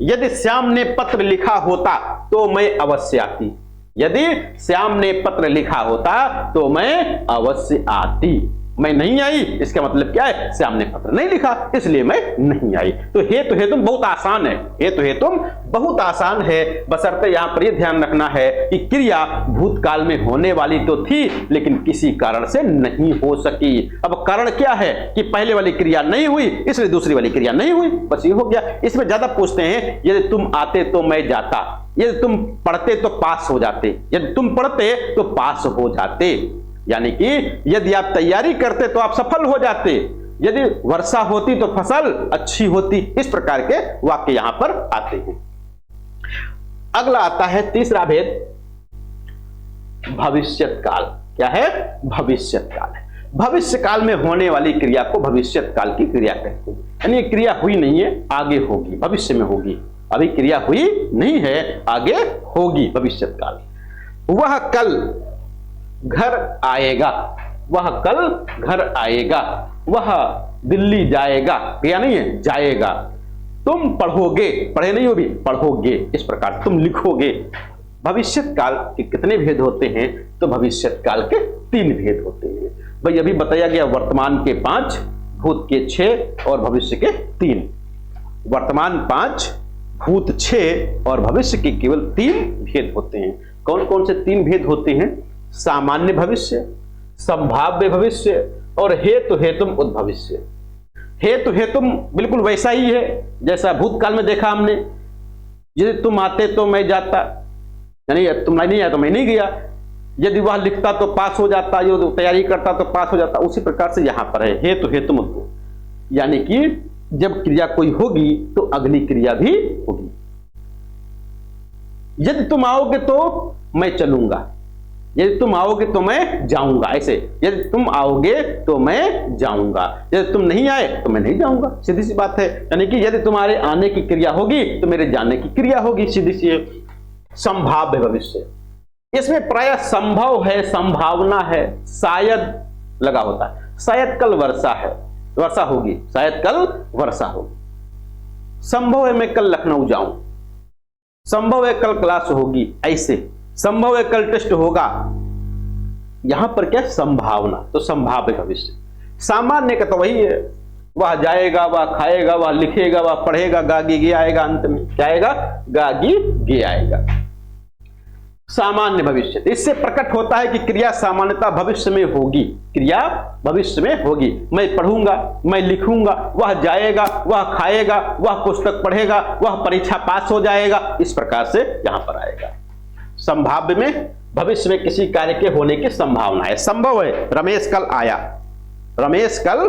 Speaker 1: यदि श्याम ने पत्र लिखा होता तो मैं अवश्य आती, यदि श्याम ने पत्र लिखा होता तो मैं अवश्य आती। मैं नहीं आई, इसका मतलब क्या है? श्याम ने पत्र नहीं लिखा, इसलिए मैं नहीं आई। तो हेतु हेतुम बहुत आसान है, हेतु हेतुम बहुत आसान है। बशर्ते यहां पर यह ध्यान रखना है कि क्रिया भूतकाल में होने वाली तो थी, लेकिन किसी कारण से नहीं हो सकी। अब कारण क्या है? कि पहले वाली क्रिया नहीं हुई, इसलिए दूसरी वाली क्रिया नहीं हुई, बस ये हो गया। इसमें ज्यादा पूछते हैं, यदि तुम आते तो मैं जाता, यदि तुम पढ़ते तो पास हो जाते, यदि तुम पढ़ते तो पास हो जाते। यानी कि यदि आप तैयारी करते तो आप सफल हो जाते, यदि वर्षा होती तो फसल अच्छी होती। इस प्रकार के वाक्य यहां पर आते हैं। अगला आता है तीसरा भेद, भविष्यत काल। क्या है? भविष्यत काल है। भविष्य काल में होने वाली क्रिया को भविष्यत काल की क्रिया कहते हैं। यानी क्रिया हुई नहीं है, आगे होगी, भविष्य में होगी। अभी क्रिया हुई नहीं है, आगे होगी, भविष्यत काल। वह कल घर आएगा, वह कल घर आएगा, वह दिल्ली जाएगा, या नहीं है? जाएगा। तुम पढ़ोगे, पढ़े नहीं हो भी, पढ़ोगे। इस प्रकार तुम लिखोगे। भविष्यत काल के कितने भेद होते हैं? तो भविष्यत काल के 3 भेद होते हैं। भाई अभी बताया गया वर्तमान के 5, भूत के 6 और भविष्य के 3। वर्तमान 5, भूत 6 और भविष्य के केवल 3 भेद होते हैं। कौन कौन से 3 भेद होते हैं? सामान्य भविष्य, संभाव्य भविष्य और हेतु हेतुम उद्भविष्य। हेतु हेतुम बिल्कुल वैसा ही है जैसा भूतकाल में देखा हमने। यदि तुम आते तो मैं जाता, यानी तुम नहीं आया तो मैं नहीं गया। यदि वह लिखता तो पास हो जाता, यदि तैयारी करता तो पास हो जाता। उसी प्रकार से यहां पर है हेतु हेतुम उद्भव, यानी कि जब क्रिया कोई होगी तो अगली क्रिया भी होगी। यदि तुम आओगे तो मैं चलूंगा, यदि तुम आओगे तो मैं जाऊंगा। ऐसे यदि तुम आओगे तो मैं जाऊंगा, यदि तुम नहीं आए तो मैं नहीं जाऊंगा। सीधी सी बात है। यानी कि यदि तुम्हारे आने की क्रिया होगी तो मेरे जाने की क्रिया होगी, सीधी सी। संभाव्य भविष्य, इसमें प्रायः संभव है, संभावना है, शायद लगा होता है। शायद कल वर्षा है, वर्षा होगी, शायद कल वर्षा होगी। संभव है मैं कल लखनऊ जाऊं, संभव है कल क्लास होगी, ऐसे संभव है कल टेस्ट होगा। यहां पर क्या संभावना, तो संभाव्य भविष्य। सामान्य का तो वही है, वह जाएगा, वह खाएगा, वह लिखेगा, वह पढ़ेगा, गागी गे आएगा, अंत में क्या आएगा, गागी गे आएगा। सामान्य भविष्य, इससे प्रकट होता है कि क्रिया सामान्यता भविष्य में होगी, क्रिया भविष्य में होगी। मैं पढ़ूंगा, मैं लिखूंगा, वह जाएगा, वह खाएगा, वह पुस्तक पढ़ेगा, वह परीक्षा पास हो जाएगा, इस प्रकार से यहां पर आएगा। संभाव्य में भविष्य में किसी कार्य के होने की संभावना है। संभव है रमेश कल आया, रमेश कल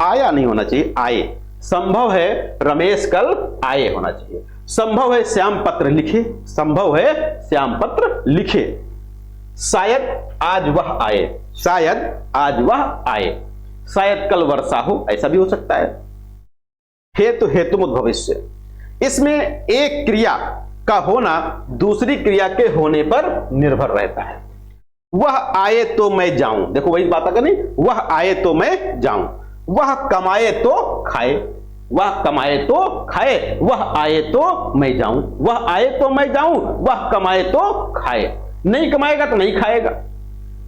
Speaker 1: आया नहीं होना चाहिए, आए। संभव है रमेश कल आए होना चाहिए। संभव है श्याम पत्र लिखे, संभव है श्याम पत्र लिखे। शायद आज वह आए, शायद आज वह आए। शायद कल वर्षा हो, ऐसा भी हो सकता है। हेतु हेतुमुत भविष्य, इसमें एक क्रिया का होना दूसरी क्रिया के होने पर निर्भर रहता है। वह आए तो मैं जाऊं, देखो वही बात अगर नहीं, वह आए तो मैं जाऊं, वह कमाए तो खाए, वह कमाए तो खाए, वह आए तो मैं जाऊं, वह आए तो मैं जाऊं, वह कमाए तो खाए। नहीं कमाएगा तो नहीं खाएगा,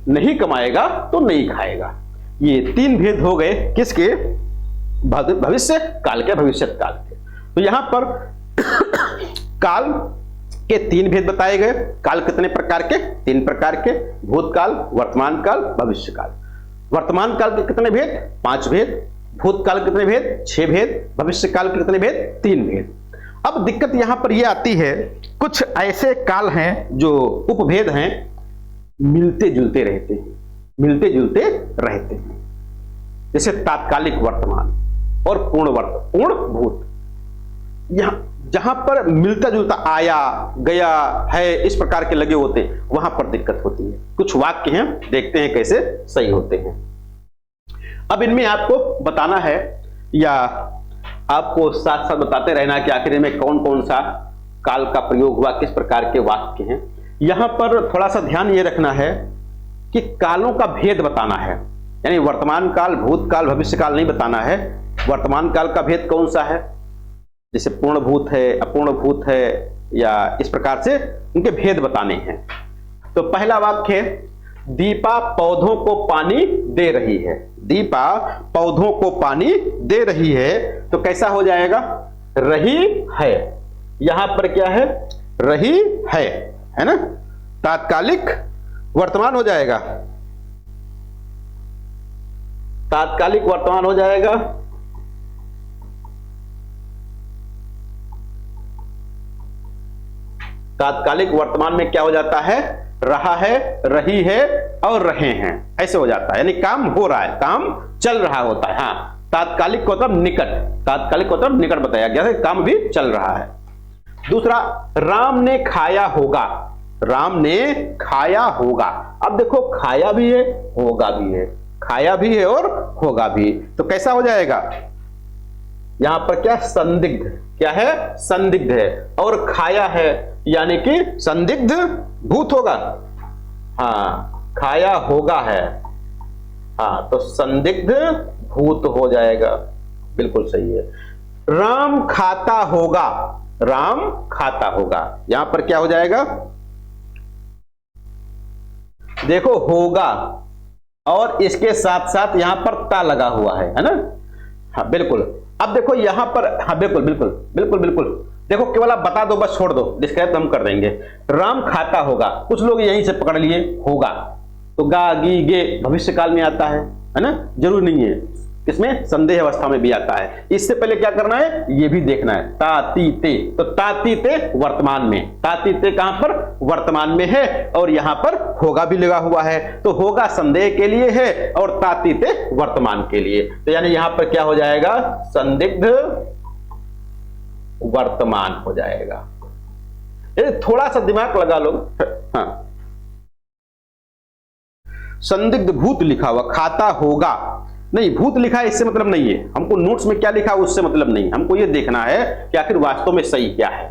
Speaker 1: नहीं कमाएगा तो नहीं खाएगा। ये तीन भेद हो गए किसके, भविष्य काल के, भविष्य काल के। तो यहां पर काल के तीन भेद बताए गए। काल कितने प्रकार के, तीन प्रकार के, भूतकाल, वर्तमान काल, भविष्य काल। वर्तमान काल के कितने भेद, पांच भेद। भूतकाल के कितने भेद, छह भेद। भविष्य काल के कितने भेद, तीन भेद। अब दिक्कत यहां पर यह आती है, कुछ ऐसे काल हैं जो उपभेद हैं, मिलते जुलते रहते हैं, मिलते जुलते रहते हैं। जैसे तात्कालिक वर्तमान और पूर्ण भूत। यहां जहां पर मिलता जुलता आया गया है इस प्रकार के लगे होते हैं, वहां पर दिक्कत होती है। कुछ वाक्य हैं, देखते हैं कैसे सही होते हैं। अब इनमें आपको बताना है या आपको साथ साथ बताते रहना कि आखिर में कौन कौन सा काल का प्रयोग हुआ, किस प्रकार के वाक्य हैं। यहां पर थोड़ा सा ध्यान ये रखना है कि कालों का भेद बताना है, यानी वर्तमान काल, भूतकाल, भविष्य काल नहीं बताना है। वर्तमान काल का भेद कौन सा है, जैसे पूर्ण भूत है, अपूर्ण भूत है, या इस प्रकार से उनके भेद बताने हैं। तो पहला वाक्य है, दीपा पौधों को पानी दे रही है। दीपा पौधों को पानी दे रही है, तो कैसा हो जाएगा, रही है। यहां पर क्या है, रही है ना, तात्कालिक वर्तमान हो जाएगा, तात्कालिक वर्तमान हो जाएगा। तात्कालिक वर्तमान में क्या हो जाता है, रहा है, रही है और रहे हैं, ऐसे हो जाता है। यानी काम हो रहा है, काम चल रहा होता है। हाँ, तात्कालिक को मतलब निकट, तात्कालिक को मतलब निकट बताया गया है, काम भी चल रहा है। दूसरा, राम ने खाया होगा। राम ने खाया होगा। अब देखो, खाया भी है, होगा भी है, खाया भी है और होगा भी, तो कैसा हो जाएगा, यहां पर क्या, संदिग्ध, क्या है, संदिग्ध है, और खाया है यानी कि संदिग्ध भूत होगा। हाँ, खाया होगा है, हाँ, तो संदिग्ध भूत हो जाएगा, बिल्कुल सही है। राम खाता होगा, राम खाता होगा, यहां पर क्या हो जाएगा, देखो होगा और इसके साथ साथ यहां पर ता लगा हुआ है ना। हाँ बिल्कुल। अब देखो यहां पर, हाँ बिल्कुल बिल्कुल बिल्कुल बिल्कुल, देखो केवल आप बता दो, बस छोड़ दो, डिस्क्राइब हम कर देंगे। राम खाता होगा, कुछ लोग यहीं से पकड़ लिए होगा, तो गा गी गे भविष्य काल में आता है ना, जरूर नहीं है, इसमें संदेह अवस्था में भी आता है। इससे पहले क्या करना है, ये भी देखना है, ताती ते, तो ताती ते वर्तमान में, ताती ते कहां पर, वर्तमान में है, और यहां पर होगा भी लगा हुआ है, तो होगा संदेह के लिए है और ताती ते वर्तमान के लिए, तो यानी यहां पर क्या हो जाएगा, संदिग्ध वर्तमान हो जाएगा। थोड़ा सा दिमाग लगा लो। हाँ, संदिग्ध भूत लिखा हुआ, खाता होगा नहीं, भूत लिखा है, इससे मतलब नहीं है हमको, नोट्स में क्या लिखा है उससे मतलब नहीं, हमको ये देखना है कि आखिर वास्तव में सही क्या है।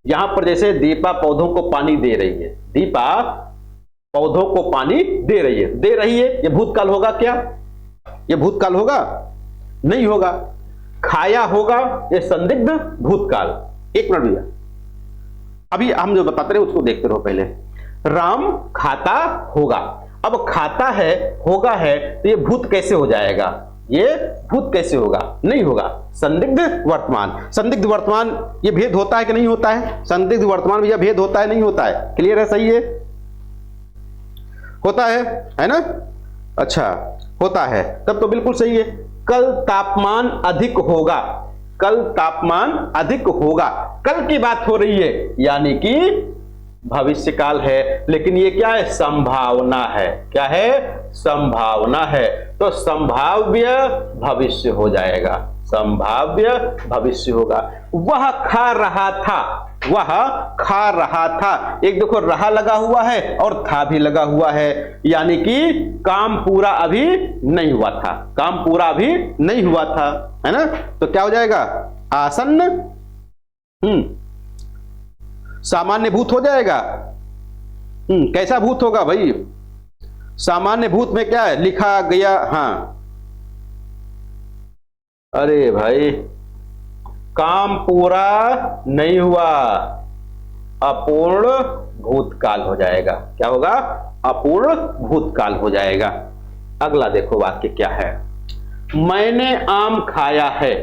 Speaker 1: यहां पर जैसे दीपा पौधों को पानी दे रही है, दीपा पौधों को पानी दे रही है, दे रही है, ये भूतकाल होगा क्या, ये भूतकाल होगा, नहीं होगा। खाया होगा, ये संदिग्ध भूतकाल। एक मिनट भैया, अभी हम जो बताते रहे उसको देखते रहो। पहले राम खाता होगा, अब खाता है होगा है तो ये भूत कैसे हो जाएगा, ये भूत कैसे होगा, नहीं होगा। संदिग्ध वर्तमान, संदिग्ध वर्तमान ये भेद होता है कि नहीं होता है, संदिग्ध वर्तमान भैया भेद होता है नहीं होता है, क्लियर है, सही है, होता है ना, अच्छा होता है, तब तो बिल्कुल सही है। कल तापमान अधिक होगा, कल तापमान अधिक होगा, कल की बात हो रही है यानी कि भविष्य काल है, लेकिन ये क्या है, संभावना है, क्या है, संभावना है, तो संभाव्य भविष्य हो जाएगा, संभाव्य भविष्य होगा। वह खा रहा था, वह खा रहा था, एक देखो रहा लगा हुआ है और था भी लगा हुआ है, यानी कि काम पूरा अभी नहीं हुआ था, काम पूरा अभी नहीं हुआ था, है ना, तो क्या हो जाएगा, आसन्न सामान्य भूत हो जाएगा। कैसा भूत होगा भाई, सामान्य भूत में क्या है लिखा गया, हाँ अरे भाई काम पूरा नहीं हुआ, अपूर्ण भूतकाल हो जाएगा, क्या होगा, अपूर्ण भूतकाल हो जाएगा। अगला देखो वाक्य क्या है, मैंने आम खाया है,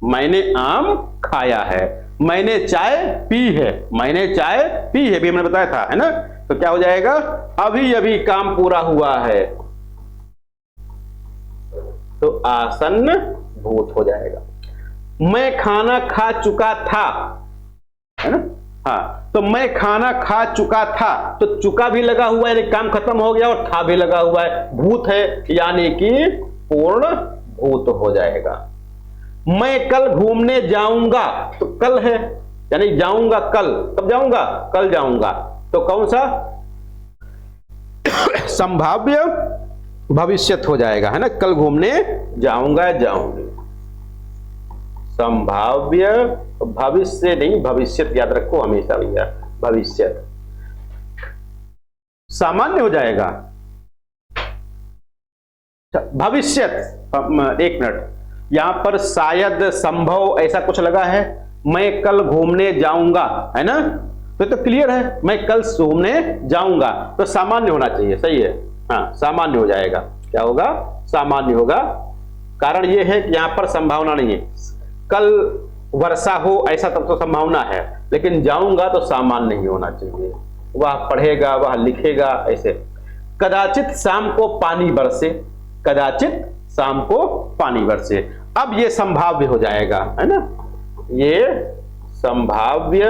Speaker 1: मैंने आम खाया है, मैंने चाय पी है, मैंने चाय पी है भी हमने बताया था, है ना, तो क्या हो जाएगा, अभी अभी काम पूरा हुआ है, तो आसन्न भूत हो जाएगा। मैं खाना खा चुका था, है ना, हाँ, तो मैं खाना खा चुका था, तो चुका भी लगा हुआ है यानी काम खत्म हो गया और था भी लगा हुआ है, भूत है यानी कि पूर्ण भूत हो जाएगा। मैं कल घूमने जाऊंगा, तो कल है यानी जाऊंगा कल, कब जाऊंगा, कल जाऊंगा, तो कौन सा, संभाव्य भविष्यत हो जाएगा, है ना, कल घूमने जाऊंगा, जाऊंगी, संभाव्य भविष्य नहीं, भविष्यत याद रखो हमेशा भैया, भविष्यत सामान्य हो जाएगा, भविष्यत, एक मिनट, यहां पर शायद संभव ऐसा कुछ लगा है, मैं कल घूमने जाऊंगा, है ना, तो क्लियर है, मैं कल घूमने जाऊंगा, तो सामान्य होना चाहिए, सही है, हाँ सामान्य हो जाएगा, क्या होगा, सामान्य होगा। कारण यह है कि यहां पर संभावना नहीं है, कल वर्षा हो ऐसा तब तो संभावना है, लेकिन जाऊंगा तो सामान्य नहीं होना चाहिए, वह पढ़ेगा वह लिखेगा ऐसे। कदाचित शाम को पानी बरसे, कदाचित शाम को पानी बरसे, अब ये संभाव्य हो जाएगा, है ना, ये संभाव्य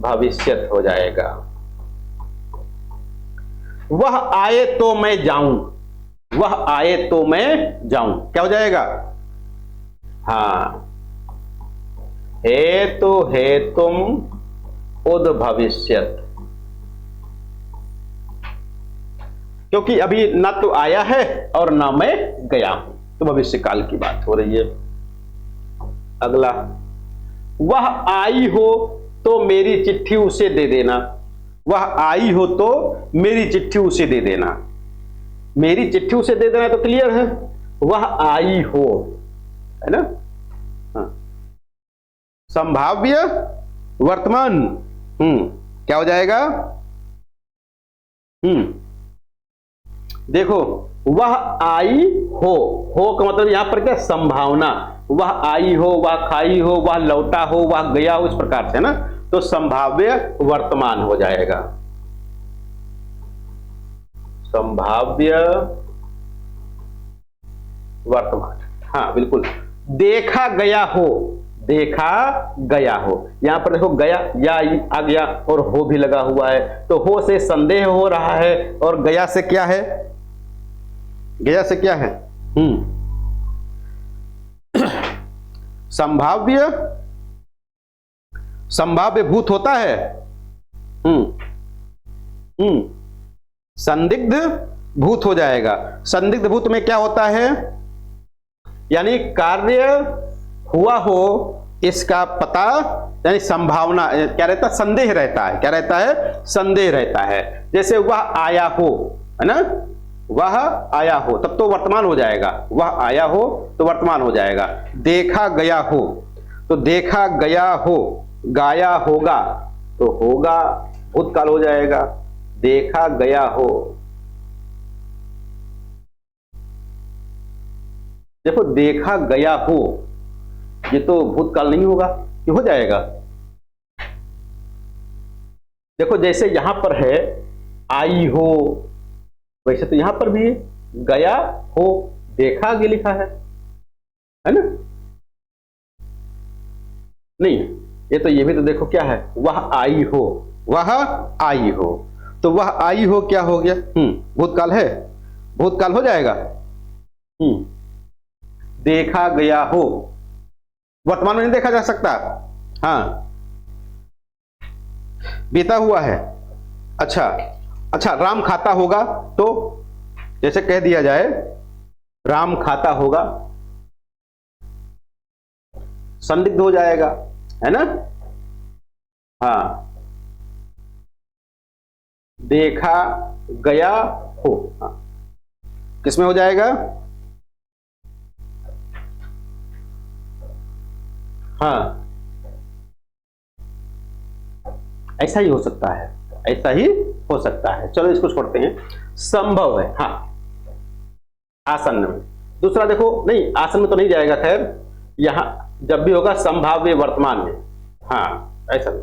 Speaker 1: भविष्यत हो जाएगा। वह आए तो मैं जाऊं, वह आए तो मैं जाऊं, क्या हो जाएगा, हाँ, हे तो हे तुम उद भविष्यत, क्योंकि अभी ना तो आया है और ना मैं गया हूं, तो भविष्य काल की बात हो रही है। अगला, वह आई हो तो मेरी चिट्ठी उसे दे देना, वह आई हो तो मेरी चिट्ठी उसे दे देना, मेरी चिट्ठी उसे दे देना तो क्लियर है, वह आई हो, है ना, हाँ। संभाव्य वर्तमान, क्या हो जाएगा, देखो वह आई हो का मतलब यहां पर क्या, संभावना, वह आई हो, वह खाई हो, वह लौटा हो, वह गया हो, इस प्रकार से, है ना, तो संभाव्य वर्तमान हो जाएगा, संभाव्य वर्तमान, हाँ बिल्कुल। देखा गया हो, देखा गया हो, यहां पर देखो गया या आ गया और हो भी लगा हुआ है, तो हो से संदेह हो रहा है और गया से क्या है, गया से क्या है, संभाव्य, संभाव्य भूत होता है, संदिग्ध भूत हो जाएगा। संदिग्ध भूत में क्या होता है, यानी कार्य हुआ हो इसका पता, यानी संभावना क्या रहता है, संदेह रहता है, क्या रहता है, संदेह रहता है। जैसे वह आया हो, है ना, वह आया हो, तब तो वर्तमान हो जाएगा। वह आया हो तो वर्तमान हो जाएगा। देखा गया हो तो देखा गया हो, गाया होगा तो होगा भूतकाल हो जाएगा। देखा गया हो, देखो देखा गया हो ये तो भूतकाल नहीं होगा, ये हो जाएगा। देखो जैसे यहां पर है आई हो, वैसे तो यहां पर भी है गया हो, देखा आगे लिखा है ना? नहीं, ये तो ये भी तो देखो क्या है, वह आई हो, वह आई हो, तो वह आई हो क्या हो गया? भूतकाल है, भूतकाल हो जाएगा। देखा गया हो वर्तमान में नहीं देखा जा सकता। हाँ, बीता हुआ है। अच्छा अच्छा, राम खाता होगा तो जैसे कह दिया जाए राम खाता होगा, संदिग्ध हो जाएगा, है ना? हाँ, देखा गया हो, हाँ। किसमें हो जाएगा? हाँ, ऐसा ही हो सकता है, ऐसा ही हो सकता है। चलो इसको छोड़ते हैं। संभव है, हाँ, आसन्न में। दूसरा देखो, नहीं आसन्न में तो नहीं जाएगा, खैर यहां जब भी होगा संभाव्य वर्तमान में, हाँ ऐसा नहीं,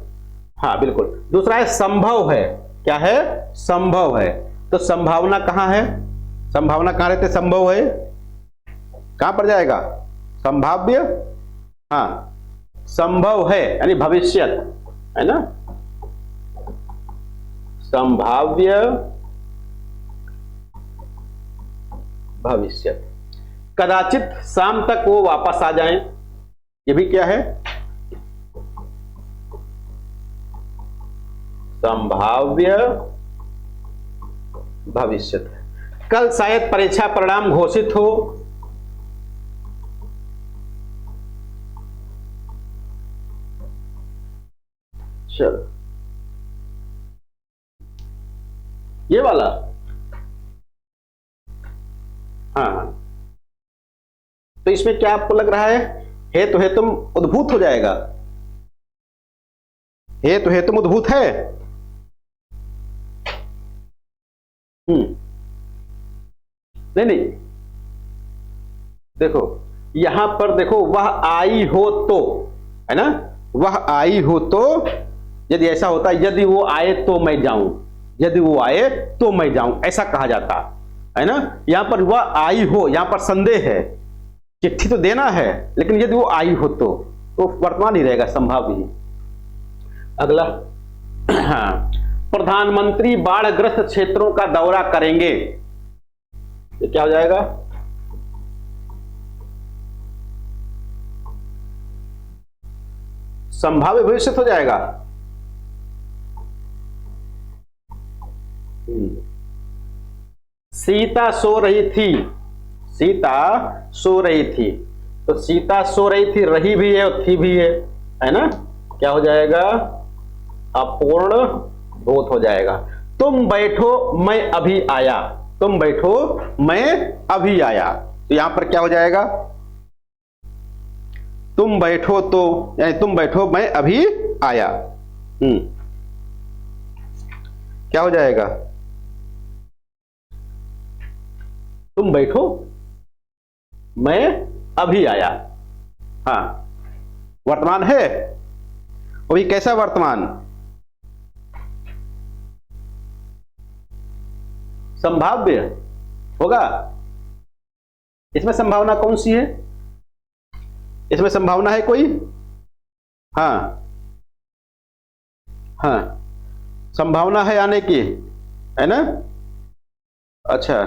Speaker 1: हाँ बिल्कुल। दूसरा है संभव है, क्या है? संभव है। तो संभावना कहां है? संभावना कहां रहते? संभव है कहां पर जाएगा? संभाव्य, हाँ, संभव है यानी भविष्यत, है ना? संभाव्य भविष्यत। कदाचित शाम तक वो वापस आ जाएं, ये भी क्या है? संभाव्य भविष्यत है। कल शायद परीक्षा परिणाम घोषित हो, चलो ये वाला, हाँ, तो इसमें क्या आपको लग रहा है तो है तुम उद्भूत हो जाएगा, है तो है तुम उद्भूत है। नहीं नहीं, देखो यहां पर देखो, वह आई हो तो, है ना? वह आई हो तो, यदि ऐसा होता है, यदि वो आए तो मैं जाऊं, यदि वो आए तो मैं जाऊं, ऐसा कहा जाता है ना? यहां पर वह आई हो, यहां पर संदेह है, चिट्ठी तो देना है, लेकिन यदि वो आई हो तो वर्तमान ही रहेगा, संभाव्य ही। अगला, हाँ, प्रधानमंत्री बाढ़ग्रस्त क्षेत्रों का दौरा करेंगे, ये क्या हो जाएगा? संभाव्य भविष्य हो जाएगा। सीता सो रही थी, सीता सो रही थी, तो सीता सो रही थी, रही भी है और थी भी है ना? क्या हो जाएगा? अपूर्ण भूत हो जाएगा। तुम बैठो मैं अभी आया, तुम बैठो मैं अभी आया, तो यहां पर क्या हो जाएगा? तुम बैठो तो, यानी तुम बैठो मैं अभी आया। क्या हो जाएगा? तुम बैठो मैं अभी आया, हाँ, वर्तमान है। अभी कैसा वर्तमान? संभाव्य होगा। इसमें संभावना कौन सी है? इसमें संभावना है कोई? हाँ हाँ, संभावना है आने की, है ना? अच्छा,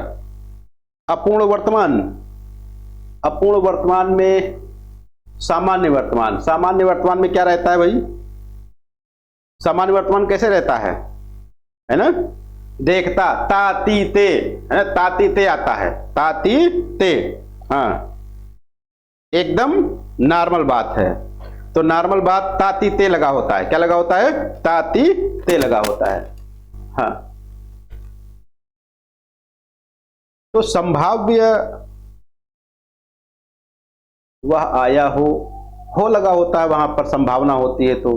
Speaker 1: अपूर्ण वर्तमान, अपूर्ण वर्तमान में सामान्य वर्तमान, सामान्य वर्तमान में क्या रहता है भाई? सामान्य वर्तमान कैसे रहता है ना? देखता, ताती ते, है ना? ताती ते आता है, ताती ते, हाँ, एकदम नॉर्मल बात है। तो नॉर्मल बात ताती ते लगा होता है, क्या लगा होता है? ताती ते लगा होता है, हाँ। तो संभाव्य वह आया हो लगा होता है, वहां पर संभावना होती है, तो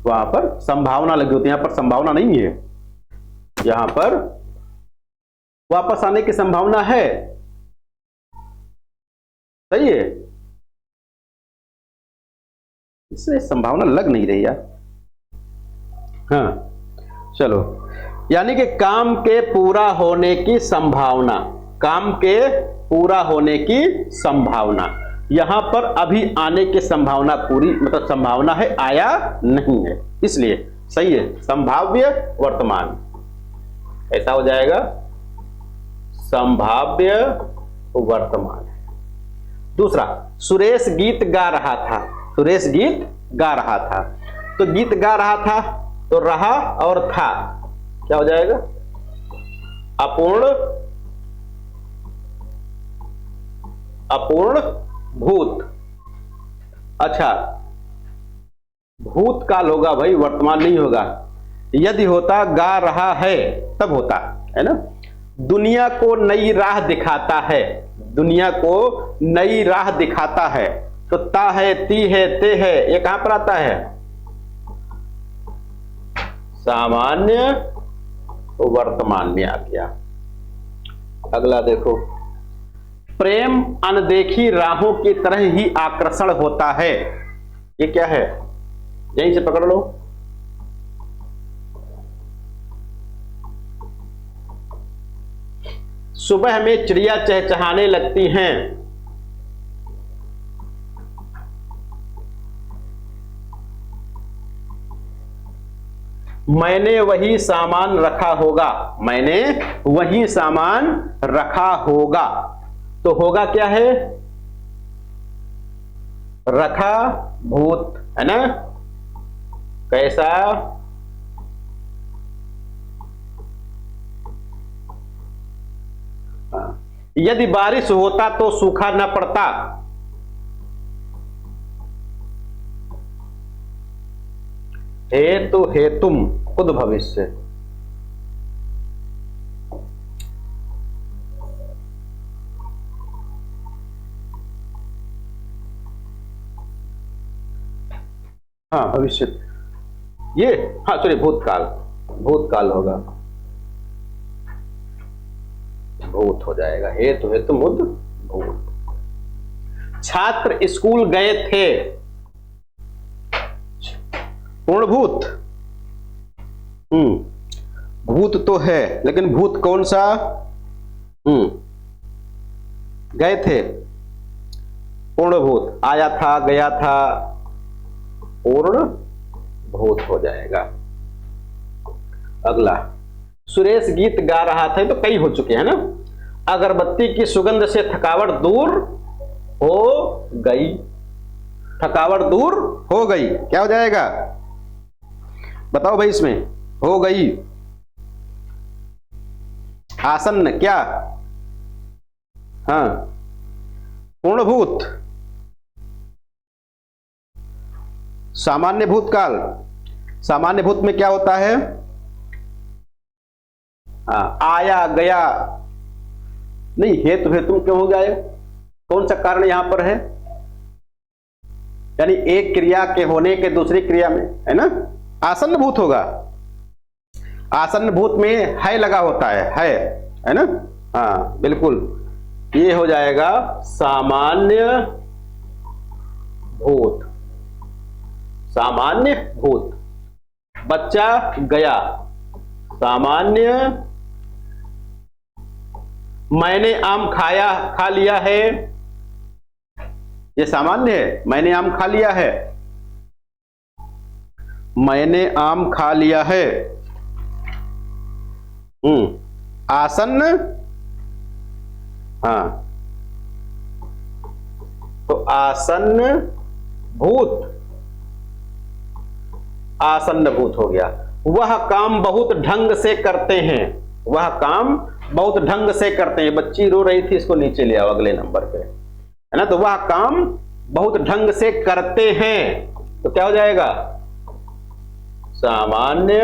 Speaker 1: वहां पर संभावना लगी होती है, यहां पर संभावना नहीं है, यहां पर वापस आने की संभावना है। सही है, इससे संभावना लग नहीं रही यार। हाँ चलो, यानी कि काम के पूरा होने की संभावना, काम के पूरा होने की संभावना, यहां पर अभी आने की संभावना पूरी, मतलब संभावना है, आया नहीं है, इसलिए सही है संभाव्य वर्तमान। ऐसा हो जाएगा संभाव्य वर्तमान। दूसरा, सुरेश गीत गा रहा था, सुरेश गीत गा रहा था, तो गीत गा रहा था तो रहा और था क्या हो जाएगा, अपूर्ण, अपूर्ण भूत। अच्छा, भूतकाल होगा भाई, वर्तमान नहीं होगा। यदि होता गा रहा है तब होता है ना। दुनिया को नई राह दिखाता है, दुनिया को नई राह दिखाता है, तो ता है, ती है, ते है, ये कहां पर आता है, सामान्य वर्तमान में आ गया। अगला देखो, प्रेम अनदेखी राहों की तरह ही आकर्षण होता है, ये क्या है, यहीं से पकड़ लो। सुबह में चिड़िया चहचहाने लगती हैं, मैंने वही सामान रखा होगा, मैंने वही सामान रखा होगा, तो होगा क्या है, रखा भूत है ना। कैसा, यदि बारिश होता तो सूखा न पड़ता, हेतु हेतुम खुद भविष्य, हाँ भविष्य, ये हाँ सॉरी भूतकाल, भूतकाल होगा, भूत हो जाएगा, हेतु हेतु मुद भूत। छात्र स्कूल गए थे, पूर्णभूत, भूत तो है लेकिन भूत कौन सा, गए थे, पूर्णभूत, आया था, गया था, पूर्ण भूत हो जाएगा। अगला, सुरेश गीत गा रहा था, तो कई हो चुके हैं ना। अगरबत्ती की सुगंध से थकावट दूर हो गई, थकावट दूर हो गई, क्या हो जाएगा, बताओ भाई इसमें, हो गई, आसन्न क्या, हाँ पूर्णभूत, सामान्य भूतकाल, सामान्य भूत में क्या होता है, आया गया, नहीं हेतु हेतु क्यों हो गया, कौन सा कारण यहां पर है, यानी एक क्रिया के होने के दूसरी क्रिया में, है ना, आसन्न भूत होगा, आसन्न भूत में है लगा होता है ना, हाँ बिल्कुल, ये हो जाएगा सामान्य भूत, सामान्य भूत। बच्चा गया, सामान्य, मैंने आम खाया, खा लिया है, ये सामान्य है, मैंने आम खा लिया है, मैंने आम खा लिया है, आसन्न, हाँ तो आसन्न भूत, आसन्न भूत हो गया। वह काम बहुत ढंग से करते हैं, वह काम बहुत ढंग से करते हैं, बच्ची रो रही थी, इसको नीचे ले आओ अगले नंबर पे, है ना, तो वह काम बहुत ढंग से करते हैं, तो क्या हो जाएगा, सामान्य,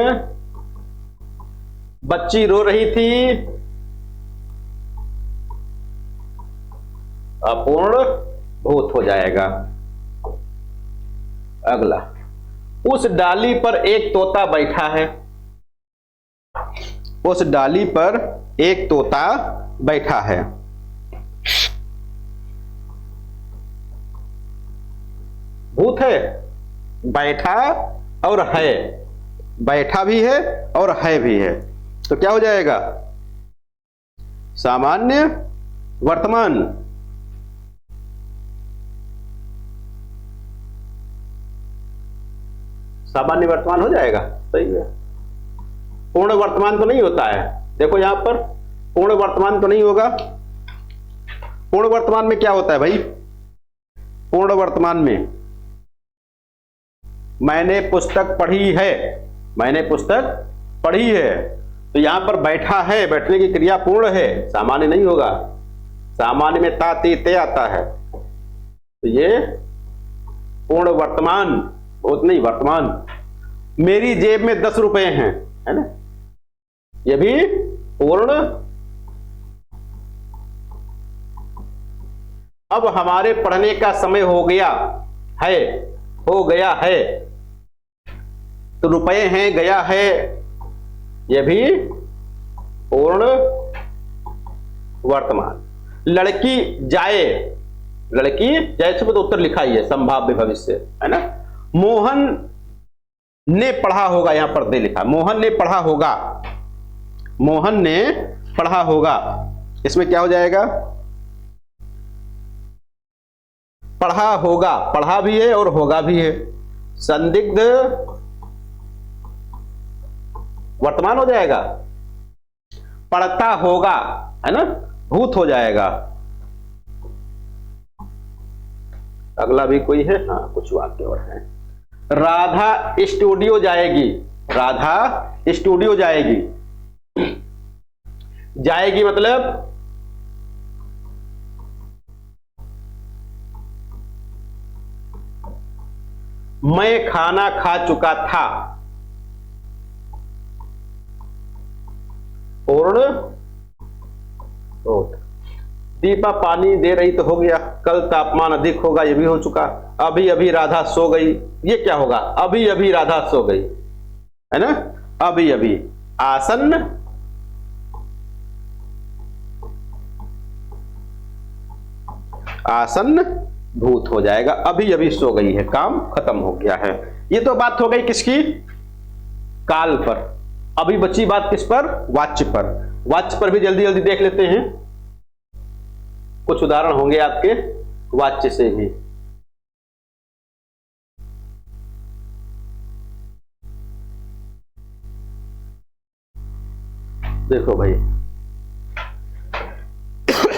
Speaker 1: बच्ची रो रही थी, अपूर्ण भूत हो जाएगा। अगला, उस डाली पर एक तोता बैठा है। उस डाली पर एक तोता बैठा है। भूत है, बैठा और है, बैठा भी है और है भी है, तो क्या हो जाएगा? सामान्य वर्तमान। सामान्य वर्तमान हो जाएगा, सही है। पूर्ण वर्तमान तो नहीं होता है, देखो यहां पर पूर्ण वर्तमान तो नहीं होगा। पूर्ण वर्तमान में क्या होता है भाई? पूर्ण वर्तमान में मैंने पुस्तक पढ़ी है, मैंने पुस्तक पढ़ी है, तो यहां पर बैठा है, बैठने की क्रिया पूर्ण है, सामान्य नहीं होगा। सामान्य में ता ती ते आता है, तो ये पूर्ण वर्तमान, बहुत नहीं वर्तमान। मेरी जेब में 10 रुपए हैं, है ना, ये भी पूर्ण। अब हमारे पढ़ने का समय हो गया है, हो गया है, तो रुपए हैं, गया है, यह भी पूर्ण वर्तमान। लड़की जाए, लड़की जाए से तो उत्तर लिखा ही है, संभाव्य भविष्य, है ना। मोहन ने पढ़ा होगा, यहां पर दे लिखा, मोहन ने पढ़ा होगा, मोहन ने पढ़ा होगा, इसमें क्या हो जाएगा? पढ़ा होगा, पढ़ा भी है और होगा भी है, संदिग्ध वर्तमान हो जाएगा। पढ़ता होगा, है ना, भूत हो जाएगा। अगला भी कोई है? हाँ, कुछ वाक्य और हैं। राधा स्टूडियो जाएगी, राधा स्टूडियो जाएगी, जाएगी मतलब मैं खाना खा चुका था, पूर्ण भूत। दीपा पानी दे रही तो हो गया, कल तापमान अधिक होगा, ये भी हो चुका। अभी अभी राधा सो गई, ये क्या होगा? अभी अभी राधा सो गई, है ना, अभी अभी। आसन्न, आसन्न भूत हो जाएगा, अभी अभी सो गई है, काम खत्म हो गया है। ये तो बात हो गई किसकी? काल पर। अभी बची बात किस पर? वाच्य पर। वाच्य पर भी जल्दी जल्दी देख लेते हैं, कुछ उदाहरण होंगे आपके वाच्य से भी। देखो भाई,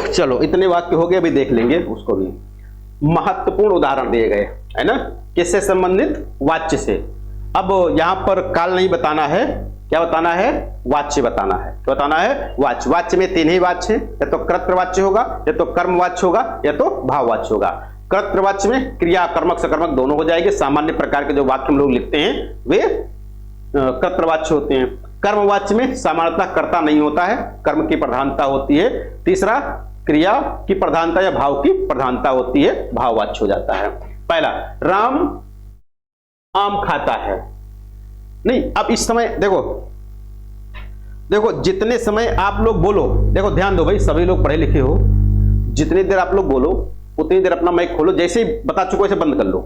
Speaker 1: चलो इतने वाक्य हो गए, अभी देख लेंगे उसको भी। महत्वपूर्ण उदाहरण दिए गए, है ना, किससे संबंधित? वाच्य से। अब यहां पर काल नहीं बताना है, क्या बताना है? वाच्य बताना है। क्या बताना है? वाच्य। वाच्य में 3 ही वाच्य हैं, या तो कर्तृवाच्य होगा, या तो कर्मवाच्य होगा, या तो भाववाच्य होगा। कर्तृवाच्य में क्रिया कर्मक सकर्मक दोनों हो जाएंगे। सामान्य प्रकार के जो वाक्य हम लोग लिखते हैं वे कर्तृवाच्य होते हैं। कर्मवाच्य में सामान्यतः कर्ता नहीं होता है, कर्म की प्रधानता होती है। तीसरा, क्रिया की प्रधानता या भाव की प्रधानता होती है, भाववाच्य हो जाता है। पहला, राम आम खाता है। नहीं, अब इस समय देखो, देखो जितने समय आप लोग बोलो, देखो ध्यान दो भाई, सभी लोग पढ़े लिखे हो, जितनी देर आप लोग बोलो उतनी देर अपना माइक खोलो, जैसे ही बता चुको वैसे बंद कर लो,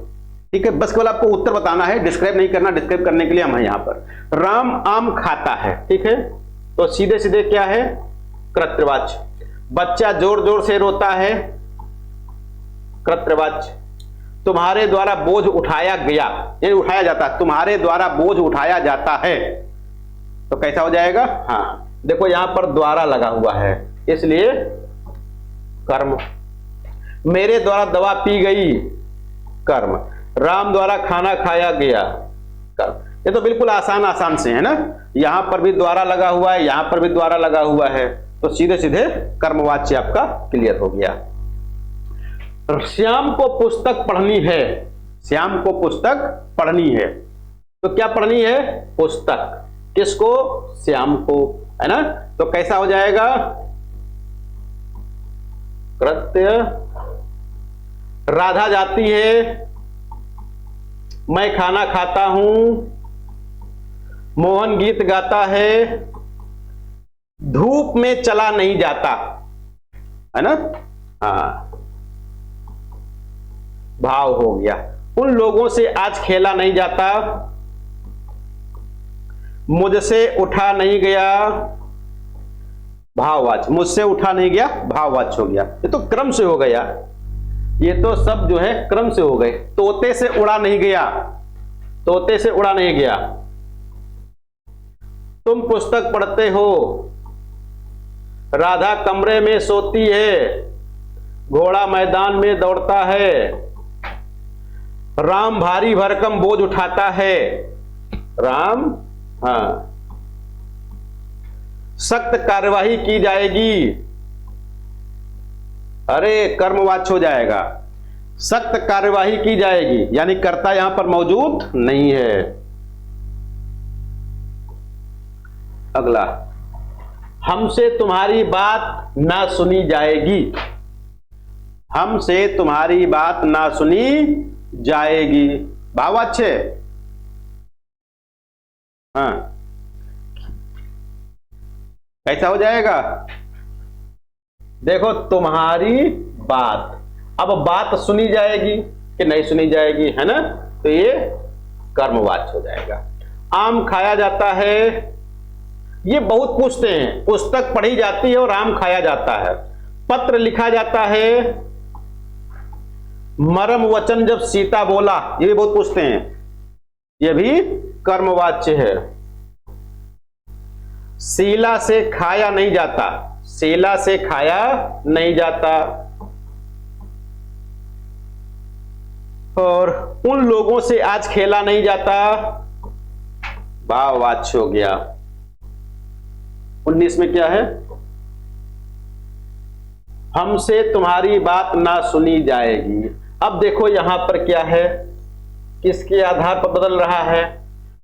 Speaker 1: ठीक है। बस केवल आपको उत्तर बताना है, डिस्क्राइब नहीं करना। डिस्क्राइब करने के लिए हम हैं यहां पर। राम आम खाता है, ठीक है, तो सीधे सीधे क्या है? कर्तृवाच्य। बच्चा जोर जोर से रोता है, कर्तृवाच्य। तुम्हारे द्वारा बोझ उठाया गया, ये उठाया जाता है, तुम्हारे द्वारा बोझ उठाया जाता है, तो कैसा हो जाएगा? हाँ, देखो यहां पर द्वारा लगा हुआ है, इसलिए कर्म। मेरे द्वारा दवा पी गई, कर्म। राम द्वारा खाना खाया गया, कर्म। ये तो बिल्कुल आसान आसान से है ना। यहां पर भी द्वारा लगा हुआ है, यहां पर भी द्वारा लगा हुआ है, तो सीधे सीधे कर्मवाच्य आपका क्लियर हो गया। श्याम को पुस्तक पढ़नी है, श्याम को पुस्तक पढ़नी है, तो क्या पढ़नी है? पुस्तक। किसको? श्याम को, है ना। तो कैसा हो जाएगा? कृत्य। राधा जाती है, मैं खाना खाता हूं, मोहन गीत गाता है, धूप में चला नहीं जाता, है ना। हाँ, भाव हो गया। उन लोगों से आज खेला नहीं जाता, मुझसे उठा नहीं गया, भाववाच्य। मुझसे उठा नहीं गया, भाववाच्य हो गया। ये तो क्रम से हो गया, ये तो सब जो है क्रम से हो गए। तोते से उड़ा नहीं गया, तोते से उड़ा नहीं गया। तुम पुस्तक पढ़ते हो, राधा कमरे में सोती है, घोड़ा मैदान में दौड़ता है, राम भारी भरकम बोझ उठाता है, राम। हाँ, सख्त कार्यवाही की जाएगी, अरे कर्मवाच्य हो जाएगा। सख्त कार्यवाही की जाएगी यानी कर्ता यहां पर मौजूद नहीं है। अगला, हमसे तुम्हारी बात ना सुनी जाएगी, हमसे तुम्हारी बात ना सुनी जाएगी, भाववाच्य। हाँ, कैसा हो जाएगा? देखो, तुम्हारी बात, अब बात सुनी जाएगी कि नहीं सुनी जाएगी, है ना, तो ये कर्मवाच्य हो जाएगा। आम खाया जाता है, ये बहुत पूछते हैं। पुस्तक पढ़ी जाती है और आम खाया जाता है। पत्र लिखा जाता है, मरम वचन जब सीता बोला, ये भी बहुत पूछते हैं, ये भी कर्मवाच्य है। शीला से खाया नहीं जाता, शीला से खाया नहीं जाता। और उन लोगों से आज खेला नहीं जाता, भाववाच्य हो गया। 19 में क्या है? हमसे तुम्हारी बात ना सुनी जाएगी। अब देखो यहां पर क्या है, किसके आधार पर बदल रहा है?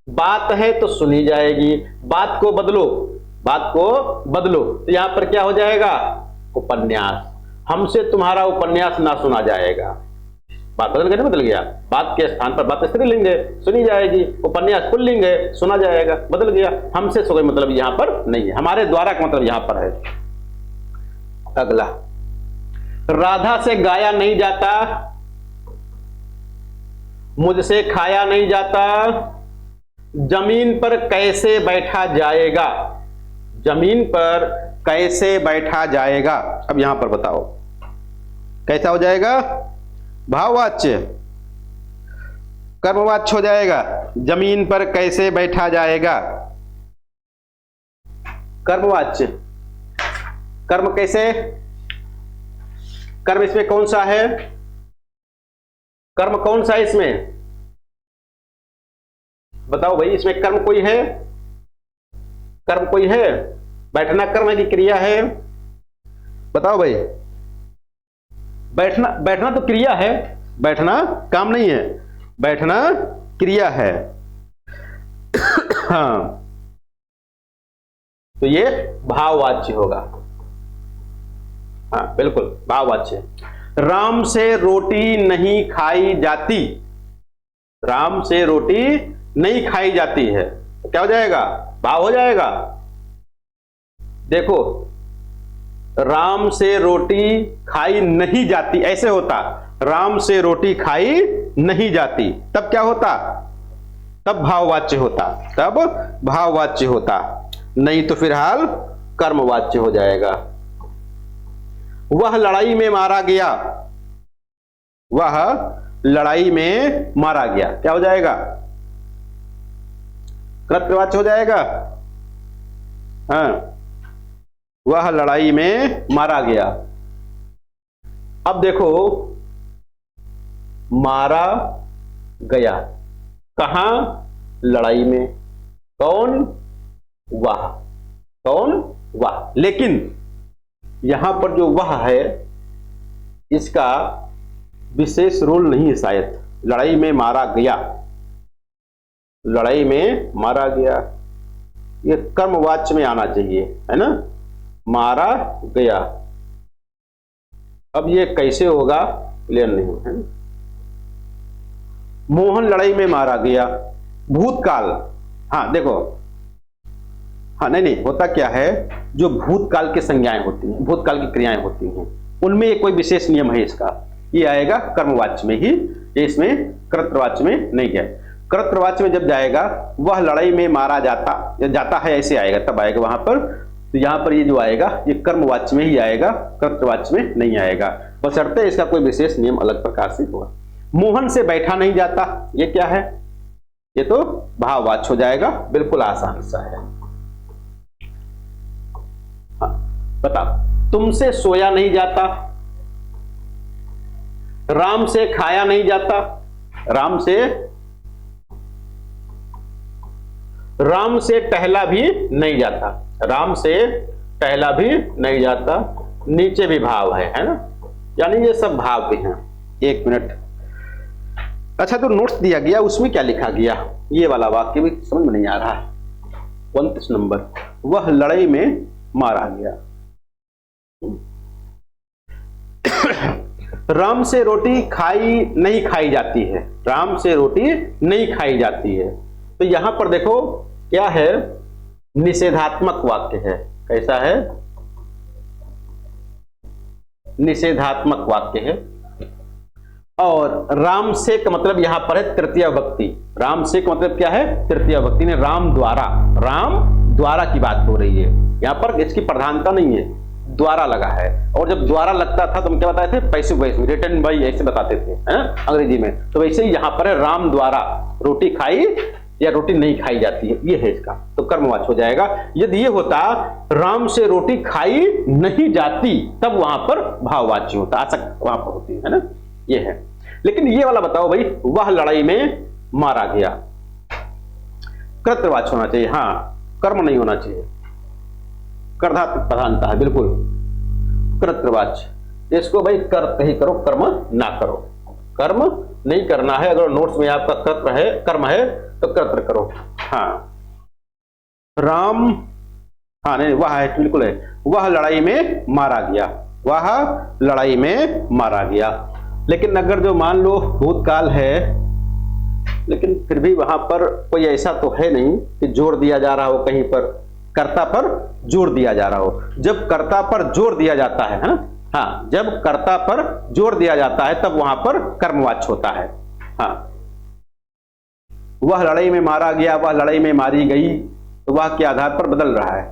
Speaker 1: बात है तो सुनी जाएगी, बात को बदलो, बात को बदलो, तो यहां पर क्या हो जाएगा? उपन्यास। हमसे तुम्हारा उपन्यास ना सुना जाएगा, बात बदल गया, बदल गया। बात के स्थान पर बात स्त्रीलिंग है, सुनी जाएगी। उपन्यास पुल्लिंग है, सुना जाएगा, बदल गया। हमसे कोई मतलब यहां पर नहीं है, हमारे द्वारा का मतलब यहां पर है। अगला, राधा से गाया नहीं जाता, मुझसे खाया नहीं जाता, जमीन पर कैसे बैठा जाएगा, जमीन पर कैसे बैठा जाएगा। अब यहां पर बताओ कैसा हो जाएगा? भाववाच्य, कर्मवाच्य हो जाएगा। जमीन पर कैसे बैठा जाएगा, कर्मवाच्य। कर्म कैसे? कर्म इसमें कौन सा है? कर्म कौन सा है इसमें? बताओ भाई, इसमें कर्म कोई है? कर्म कोई है? बैठना कर्म है कि क्रिया है? बताओ भाई। बैठना, बैठना तो क्रिया है, बैठना काम नहीं है, बैठना क्रिया है। हाँ, तो ये भाववाच्य होगा। हाँ बिल्कुल, भाववाच्य। राम से रोटी नहीं खाई जाती, राम से रोटी नहीं खाई जाती है, तो क्या हो जाएगा? भाव हो जाएगा। देखो, राम से रोटी खाई नहीं जाती ऐसे होता, राम से रोटी खाई नहीं जाती, तब क्या होता? तब भाववाच्य होता, तब भाववाच्य होता, नहीं तो फिलहाल कर्मवाच्य हो जाएगा। वह लड़ाई में मारा गया, वह लड़ाई में मारा गया, क्या हो जाएगा? कर्तवाच्य हो जाएगा। हाँ, वह लड़ाई में मारा गया। अब देखो, मारा गया कहां? लड़ाई में। कौन? वह। कौन? वह। लेकिन यहां पर जो वह है, इसका विशेष रोल नहीं है शायद। लड़ाई में मारा गया, लड़ाई में मारा गया, ये कर्मवाच्य में आना चाहिए, है ना। मारा गया, अब ये कैसे होगा क्लियर नहीं है। मोहन लड़ाई में मारा गया, भूतकाल। हाँ देखो, हाँ नहीं होता क्या है, जो भूतकाल की संज्ञाएं होती हैं, भूतकाल की क्रियाएं होती हैं, उनमें एक कोई विशेष नियम है इसका, ये आएगा कर्मवाच्य में ही, ये इसमें कर्तृवाच्य में नहीं है। कर्तृवाच्य में जब जाएगा, वह लड़ाई में मारा जाता या जाता है ऐसे आएगा, तब आएगा वहां पर। तो यहां पर ये जो आएगा ये कर्मवाच्य में ही आएगा, कर्तृवाच्य में नहीं आएगा, बशर्ते इसका कोई विशेष नियम अलग प्रकार से होगा। मोहन से बैठा नहीं जाता, ये क्या है, ये तो भाववाच्य हो जाएगा, बिल्कुल आसान सा है। हाँ बता, तुमसे सोया नहीं जाता, राम से खाया नहीं जाता, राम से टहला भी नहीं जाता, राम से टहला भी नहीं जाता, नीचे भी भाव है ना, यानी ये सब भाव भी हैं। एक मिनट, अच्छा तो नोट्स दिया गया उसमें क्या लिखा गया, ये वाला वाक्य भी समझ में नहीं आ रहा है। 29 नंबर, वह लड़ाई में मारा गया। राम से रोटी नहीं खाई जाती है, राम से रोटी नहीं खाई जाती है। तो यहां पर देखो क्या है, निषेधात्मक वाक्य है। कैसा है, निषेधात्मक वाक्य है। और राम से का मतलब यहां पर है तृतीय विभक्ति, राम से का मतलब क्या है, तृतीय विभक्ति ने राम द्वारा की बात हो रही है। यहां पर इसकी प्रधानता नहीं है, द्वारा लगा है। और जब द्वारा लगता था तो हम क्या बताए थे, पैसिव वॉइस में, रिटन बाय ऐसे बताते थे अंग्रेजी में। तो वैसे ही यहां पर है राम द्वारा रोटी खाई या रोटी नहीं खाई जाती है, ये है इसका, तो कर्मवाच्य हो जाएगा। यदि ये होता राम से रोटी खाई नहीं जाती, तब वहां पर भाववाच्य होता, आसक्त वहां पर होती है ना, ये है। लेकिन ये वाला बताओ भाई, वह लड़ाई में मारा गया, कर्तृवाच्य होना चाहिए, हाँ कर्म नहीं होना चाहिए, कर्धात्मक प्रधानता है, बिल्कुल कर्तृवाच्य। इसको भाई कर्त ही करो, कर्म ना करो, कर्म नहीं करना है। अगर नोट्स में आपका कर्म है तो कर्तृ करो। हाँ राम, हाँ नहीं वह है, बिल्कुल है, वह लड़ाई में मारा गया, वह लड़ाई में मारा गया। लेकिन अगर जो मान लो भूतकाल है, लेकिन फिर भी वहां पर कोई ऐसा तो है नहीं कि जोर दिया जा रहा हो, कहीं पर कर्ता पर जोर दिया जा रहा हो। जब कर्ता पर जोर दिया जाता है ना, हाँ जब कर्ता पर जोर दिया जाता है तब वहां पर कर्मवाच्य होता है। हाँ वह लड़ाई में मारा गया, वह लड़ाई में मारी गई, तो वह के आधार पर बदल रहा है,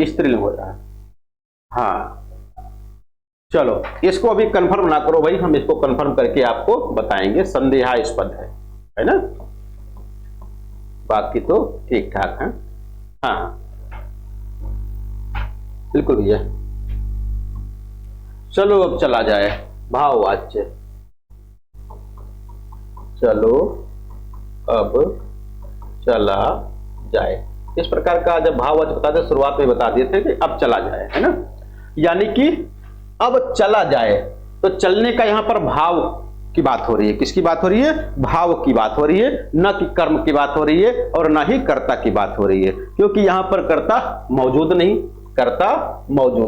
Speaker 1: स्त्रीलिंग हो रहा है। हाँ चलो इसको अभी कंफर्म ना करो भाई, हम इसको कंफर्म करके आपको बताएंगे, संदेहास्पद है ना, बाकी तो ठीक ठाक है। हाँ बिल्कुल भैया। चलो अब चला जाए भाववाच्य, चलो अब चला जाए। इस प्रकार का जब भाववाच्य बताते शुरुआत में बता दिए थे कि अब चला जाए, है ना, यानी कि अब चला जाए, तो चलने का यहां पर भाव की बात हो रही है। किसकी बात हो रही है, भाव की बात हो रही है, न कि कर्म की बात हो रही है और न ही कर्ता की बात हो रही है, क्योंकि यहां पर कर्ता मौजूद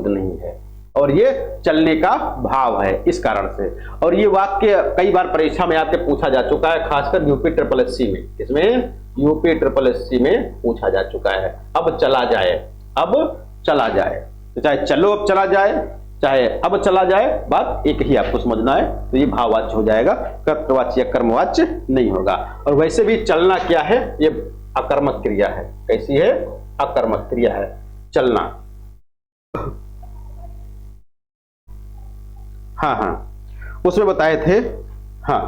Speaker 1: नहीं है और ये चलने का भाव है, इस कारण से। और ये वाक्य कई बार परीक्षा में आपके पूछा जा चुका है, खासकर यूपी ट्रिपल एससी में, इसमें यूपी ट्रिपल एससी में पूछा जा चुका है। अब चला जाए, अब चला जाए, तो चाहे चलो अब चला जाए, चाहे अब चला जाए, बात एक ही आपको समझना है। तो ये भाववाच्य हो जाएगा, कर्तृवाच्य या कर्मवाच्य नहीं होगा। और वैसे भी चलना क्या है, ये अकर्मक क्रिया है। कैसी है, अकर्मक क्रिया है चलना। हाँ हाँ उसमें बताए थे, हाँ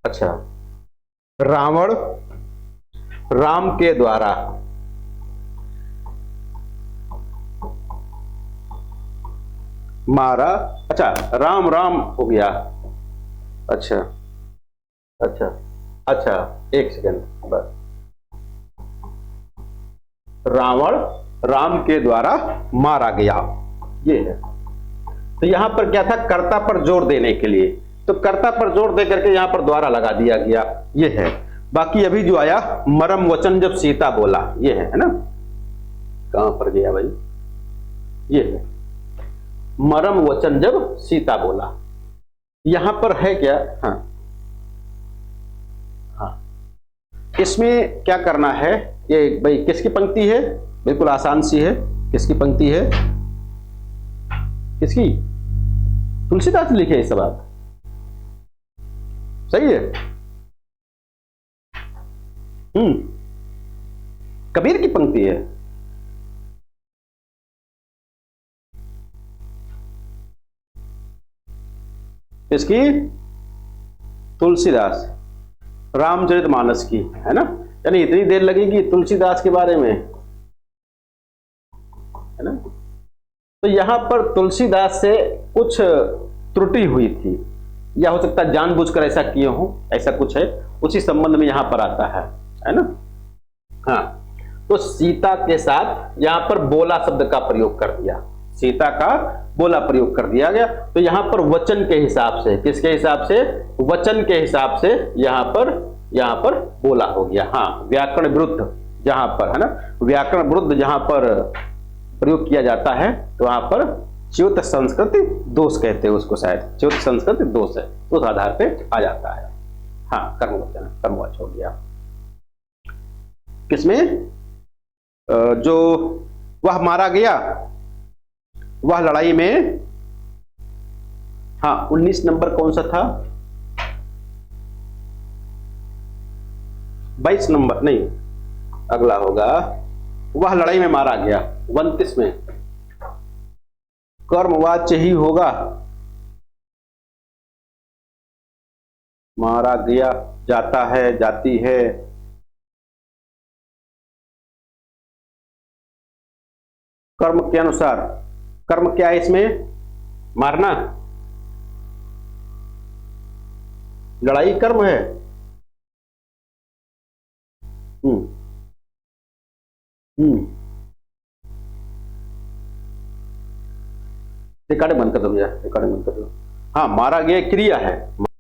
Speaker 1: अच्छा, रावण राम के द्वारा मारा, अच्छा राम हो गया, अच्छा अच्छा अच्छा एक सेकंड बस, रावण राम के द्वारा मारा गया, ये है। तो यहां पर क्या था, कर्ता पर जोर देने के लिए, तो कर्ता पर जोर दे करके यहां पर द्वारा लगा दिया गया, ये है। बाकी अभी जो आया मरम वचन जब सीता बोला, ये है ना, कहां पर गया भाई, ये है। मरम वचन जब सीता बोला। यहां पर है क्या? हाँ हाँ, इसमें क्या करना है, ये भाई किसकी पंक्ति है? बिल्कुल आसान सी है। किसकी पंक्ति है? किसकी? तुलसीदास लिखे ये सब बात, सही है। कबीर की पंक्ति है। इसकी तुलसीदास रामचरितमानस की, है ना। यानी इतनी देर लगेगी तुलसीदास के बारे में, है ना। तो यहां पर तुलसीदास से कुछ त्रुटि हुई थी, या हो सकता है जानबूझकर ऐसा किए हो, ऐसा कुछ है, उसी संबंध में यहां पर आता है ना। हाँ, तो सीता के साथ यहां पर बोला शब्द का प्रयोग कर दिया, सीता का बोला प्रयोग कर दिया गया। तो यहां पर वचन के हिसाब से, किसके हिसाब से? वचन के हिसाब से यहां पर बोला हो गया। हाँ, व्याकरण विरुद्ध जहां पर, है ना, व्याकरण विरुद्ध जहां पर प्रयोग किया जाता है, तो वहां पर च्युत संस्कृति दोष कहते हैं उसको, शायद च्युत संस्कृति दोष है, उस आधार पे आ जाता है। हाँ, कर्मवचन, कर्मवाचक हो गया। किसमें? जो वह मारा गया, वह लड़ाई में, हाँ 19 नंबर कौन सा था? 22 नंबर नहीं, अगला होगा वह लड़ाई में मारा गया। 29 में कर्मवाच्य ही होगा, मारा गया, जाता है, जाती है। कर्म के अनुसार, कर्म क्या है इसमें? मारना। लड़ाई कर्म है। हम्म हम्म रिकॉर्डिंग बंद कर दो भैया, रिकॉर्डिंग बंद कर दो। हाँ, मारा गया क्रिया है।